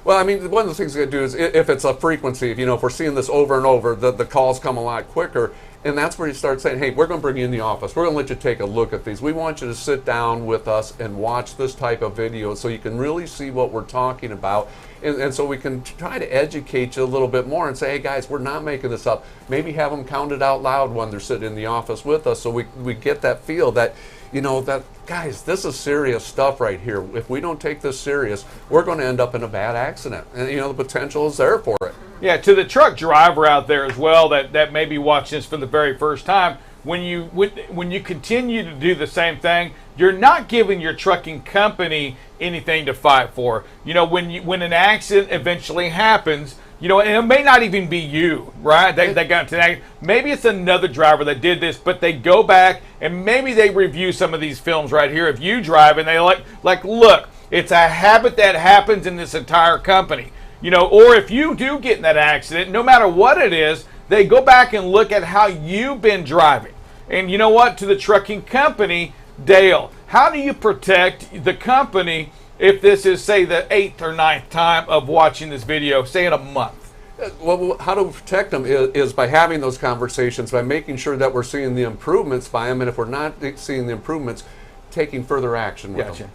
Well, I mean, one of the things you can do is if it's a frequency, if we're seeing this over and over, the calls come a lot quicker. And that's where you start saying, hey, we're going to bring you in the office. We're going to let you take a look at these. We want you to sit down with us and watch this type of video so you can really see what we're talking about. And so we can try to educate you a little bit more and say, hey, guys, we're not making this up. Maybe have them count it out loud when they're sitting in the office with us so we get that feel that, that, guys, this is serious stuff right here. If we don't take this serious, we're going to end up in a bad accident. And, the potential is there for it. Yeah, to the truck driver out there as well that may be watching this for the very first time, when you continue to do the same thing, you're not giving your trucking company anything to fight for. When an accident eventually happens, and it may not even be you, right? They got into that. Maybe it's another driver that did this, but they go back and maybe they review some of these films right here of you driving. They like, look, it's a habit that happens in this entire company. Or if you do get in that accident, no matter what it is, they go back and look at how you've been driving. And you know what? To the trucking company, Dale, how do you protect the company if this is, say, the 8th or 9th time of watching this video, say in a month? Well, how to protect them is by having those conversations, by making sure that we're seeing the improvements by them, and if we're not seeing the improvements, taking further action with them.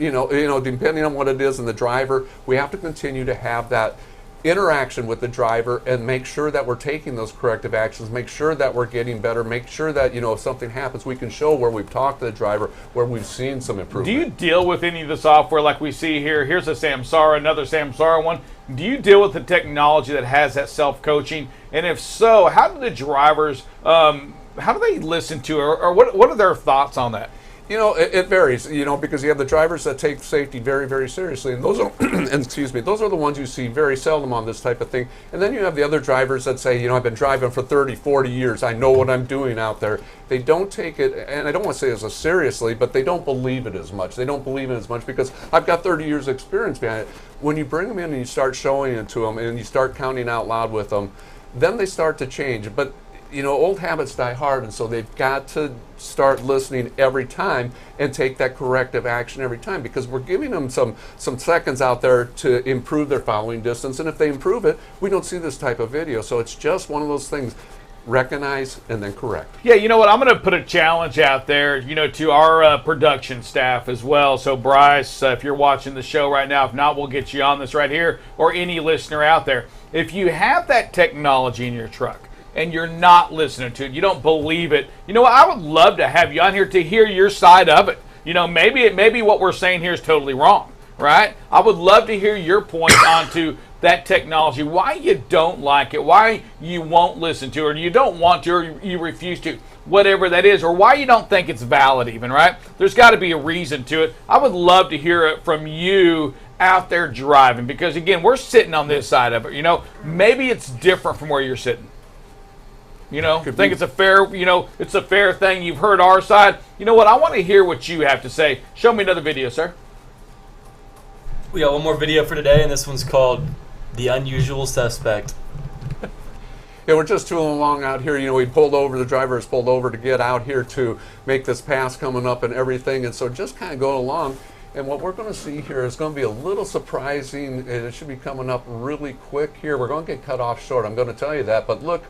Depending on what it is and the driver, we have to continue to have that interaction with the driver and make sure that we're taking those corrective actions, make sure that we're getting better, make sure that, if something happens, we can show where we've talked to the driver, where we've seen some improvement. Do you deal with any of the software like we see here? Here's a Samsara, another Samsara one. Do you deal with the technology that has that self-coaching? And if so, how do the drivers, how do they listen to it, or what are their thoughts on that? It varies, because you have the drivers that take safety very, very seriously, and those are, those are the ones you see very seldom on this type of thing. And then you have the other drivers that say, I've been driving for 30, 40 years, I know what I'm doing out there. They don't take it, and I don't want to say as seriously, but they don't believe it as much. They don't believe it as much because I've got 30 years experience behind it. When you bring them in and you start showing it to them and you start counting out loud with them, then they start to change. But old habits die hard, and so they've got to start listening every time and take that corrective action every time, because we're giving them some seconds out there to improve their following distance, and if they improve it, we don't see this type of video. So it's just one of those things. Recognize and then correct. Yeah, you know what? I'm going to put a challenge out there, to our production staff as well. So, Bryce, if you're watching the show right now, if not, we'll get you on this right here, or any listener out there. If you have that technology in your truck and you're not listening to it, you don't believe it, I would love to have you on here to hear your side of it. Maybe what we're saying here is totally wrong, right? I would love to hear your point onto that technology, why you don't like it, why you won't listen to it, or you don't want to, or you refuse to, whatever that is, or why you don't think it's valid even, right? There's got to be a reason to it. I would love to hear it from you out there driving, because again, we're sitting on this side of it. Maybe it's different from where you're sitting. Think it's a fair, it's a fair thing. You've heard our side. You know what? I want to hear what you have to say. Show me another video, sir. We got one more video for today, and this one's called The Unusual Suspect. Yeah, we're just tooling along out here. We pulled over, the driver has pulled over to get out here to make this pass coming up and everything. And so just kind of going along. And what we're going to see here is going to be a little surprising, and it should be coming up really quick here. We're going to get cut off short, I'm going to tell you that. But look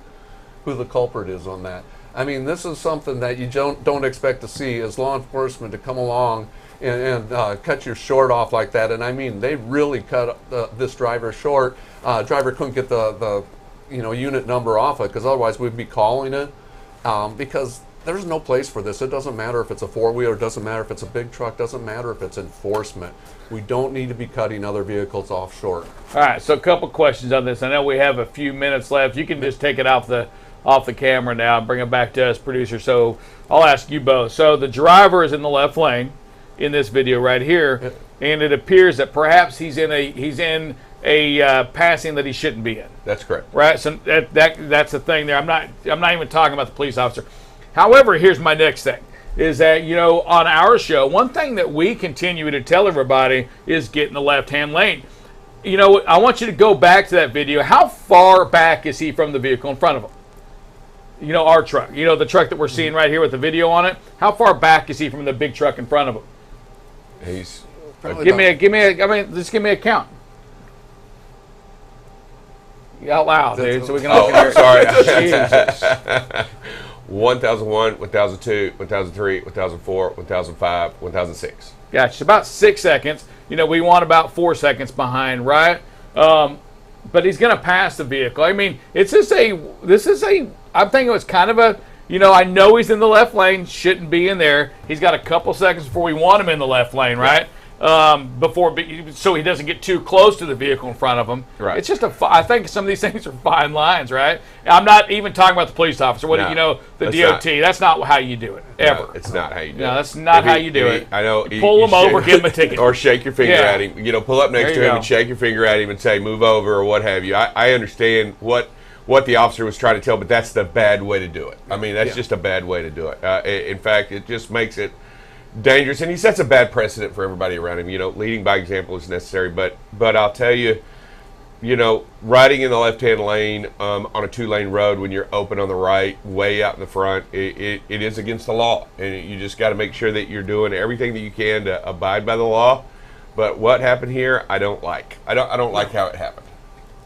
who the culprit is on that. I mean, this is something that you don't expect to see as law enforcement to come along and cut you short off like that. And I mean, they really cut this driver short. Driver couldn't get the unit number off it, because otherwise we'd be calling it, because there's no place for this. It doesn't matter if it's a four-wheeler, it doesn't matter if it's a big truck, doesn't matter if it's enforcement. We don't need to be cutting other vehicles off short. All right, so a couple questions on this. I know we have a few minutes left. You can just take it off the camera now and bring it back to us, producer. So I'll ask you both. So the driver is in the left lane in this video right here, and it appears that perhaps he's in a passing that he shouldn't be in. That's correct. Right. So that's the thing there. I'm not even talking about the police officer. However, here's my next thing: is that on our show, one thing that we continue to tell everybody is get in the left-hand lane. I want you to go back to that video. How far back is he from the vehicle in front of him? you know, our truck, you know, the truck that we're seeing right here with the video on it, how far back is he from the big truck in front of him? He's Give me a, just give me a count. Out loud, dude, so we can all hear it. sorry. Jesus. 1001, 1002, 1003, 1004, 1005, 1006. Gotcha. About 6 seconds. You know, we want about 4 seconds behind, right? But he's going to pass the vehicle. I mean, I'm thinking it's kind of a, you know, I know he's in the left lane, shouldn't be in there. He's got a couple seconds before we want him in the left lane, right? So he doesn't get too close to the vehicle in front of him. Right. It's just I think some of these things are fine lines, right? I'm not even talking about the police officer. No, you know, the that's DOT. not. That's not how you do it, ever. No, it's not how you do it. No, that's not how you do it. I know. Pull him over, give him a ticket. Or shake your finger Yeah. at him. You know, pull up next There to you him go. and shake your finger at him and say, move over or what have you. I understand what the officer was trying to tell, but that's the bad way to do it. I mean, that's just a bad way to do it. In fact, it just makes it dangerous, and he sets a bad precedent for everybody around him. You know, leading by example is necessary, but I'll tell you, you know, riding in the left-hand lane on a 2-lane road when you're open on the right, way out in the front, it is against the law, and you just got to make sure that you're doing everything that you can to abide by the law. But what happened here, I don't like. I don't like how it happened.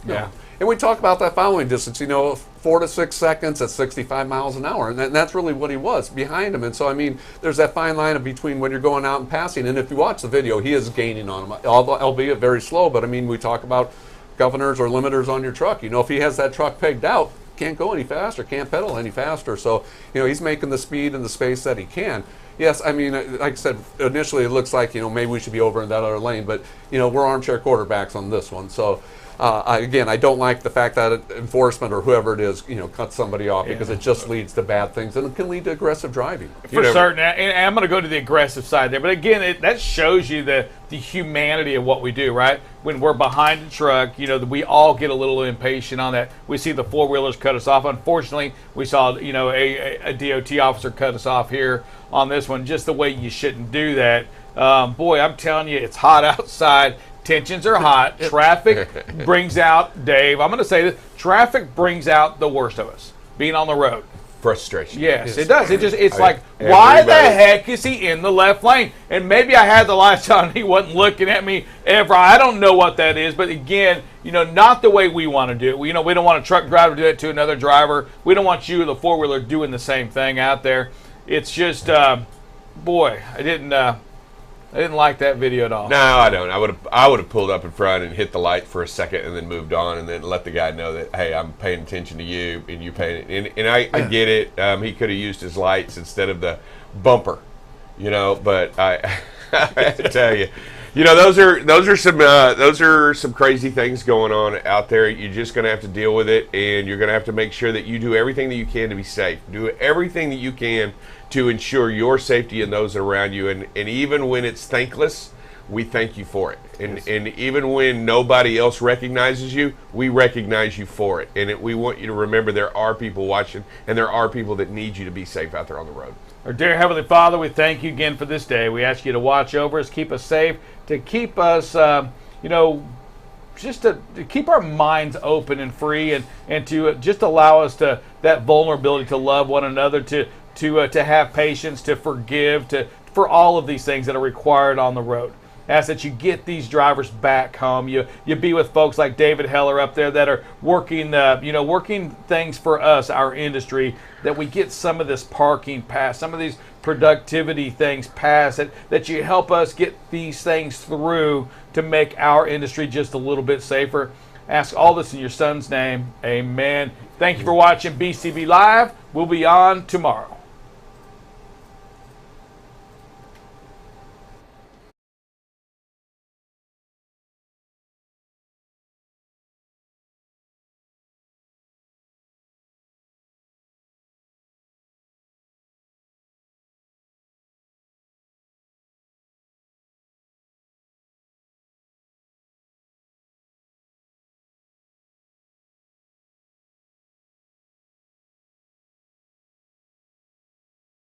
Yeah. And we talk about that following distance, you know, 4 to 6 seconds at 65 miles an hour. And that's really what he was behind him. And so, I mean, there's that fine line of between when you're going out and passing. And if you watch the video, he is gaining on him, albeit very slow. But, I mean, we talk about governors or limiters on your truck. You know, if he has that truck pegged out, can't go any faster, can't pedal any faster. So, you know, he's making the speed and the space that he can. Yes, I mean, like I said, initially it looks like, you know, maybe we should be over in that other lane. But, you know, we're armchair quarterbacks on this one. So, again, I don't like the fact that enforcement or whoever it is, you know, cuts somebody off because it just leads to bad things and it can lead to aggressive driving. For certain, and I'm going to go to the aggressive side there. But again, that shows you the humanity of what we do, right? When we're behind the truck, you know, we all get a little impatient on that. We see the four-wheelers cut us off. Unfortunately, we saw, you know, a DOT officer cut us off here on this one, just the way you shouldn't do that. Boy, I'm telling you, it's hot outside. Tensions are hot. Traffic brings out, Dave, I'm going to say this, traffic brings out the worst of us, being on the road. Frustration. Yes, it does. It's like, why the heck is he in the left lane? And maybe I had the lights on and he wasn't looking at me ever. I don't know what that is. But again, you know, not the way we want to do it. We don't want a truck driver to do it to another driver. We don't want you, the four-wheeler, doing the same thing out there. It's just, boy, I didn't like that video at all. No, I don't. I would have pulled up in front and hit the light for a second and then moved on and then let the guy know that, hey, I'm paying attention to you and you paying. And I get it. He could have used his lights instead of the bumper, you know. But I tell you, you know, those are some crazy things going on out there. You're just going to have to deal with it, and you're going to have to make sure that you do everything that you can to be safe. Do everything that you can to ensure your safety and those around you. And even when it's thankless, we thank you for it. And even when nobody else recognizes you, we recognize you for it. And we want you to remember there are people watching, and there are people that need you to be safe out there on the road. Our dear Heavenly Father, we thank you again for this day. We ask you to watch over us, keep us safe, to keep us, you know, just to keep our minds open and free, and to just allow us to that vulnerability to love one another, to have patience, to forgive, for all of these things that are required on the road. Ask that you get these drivers back home. You be with folks like David Heller up there that are working things for us, our industry, that we get some of this parking passed, some of these productivity things passed, that you help us get these things through to make our industry just a little bit safer. Ask all this in your son's name. Amen. Thank you for watching BCB Live. We'll be on tomorrow.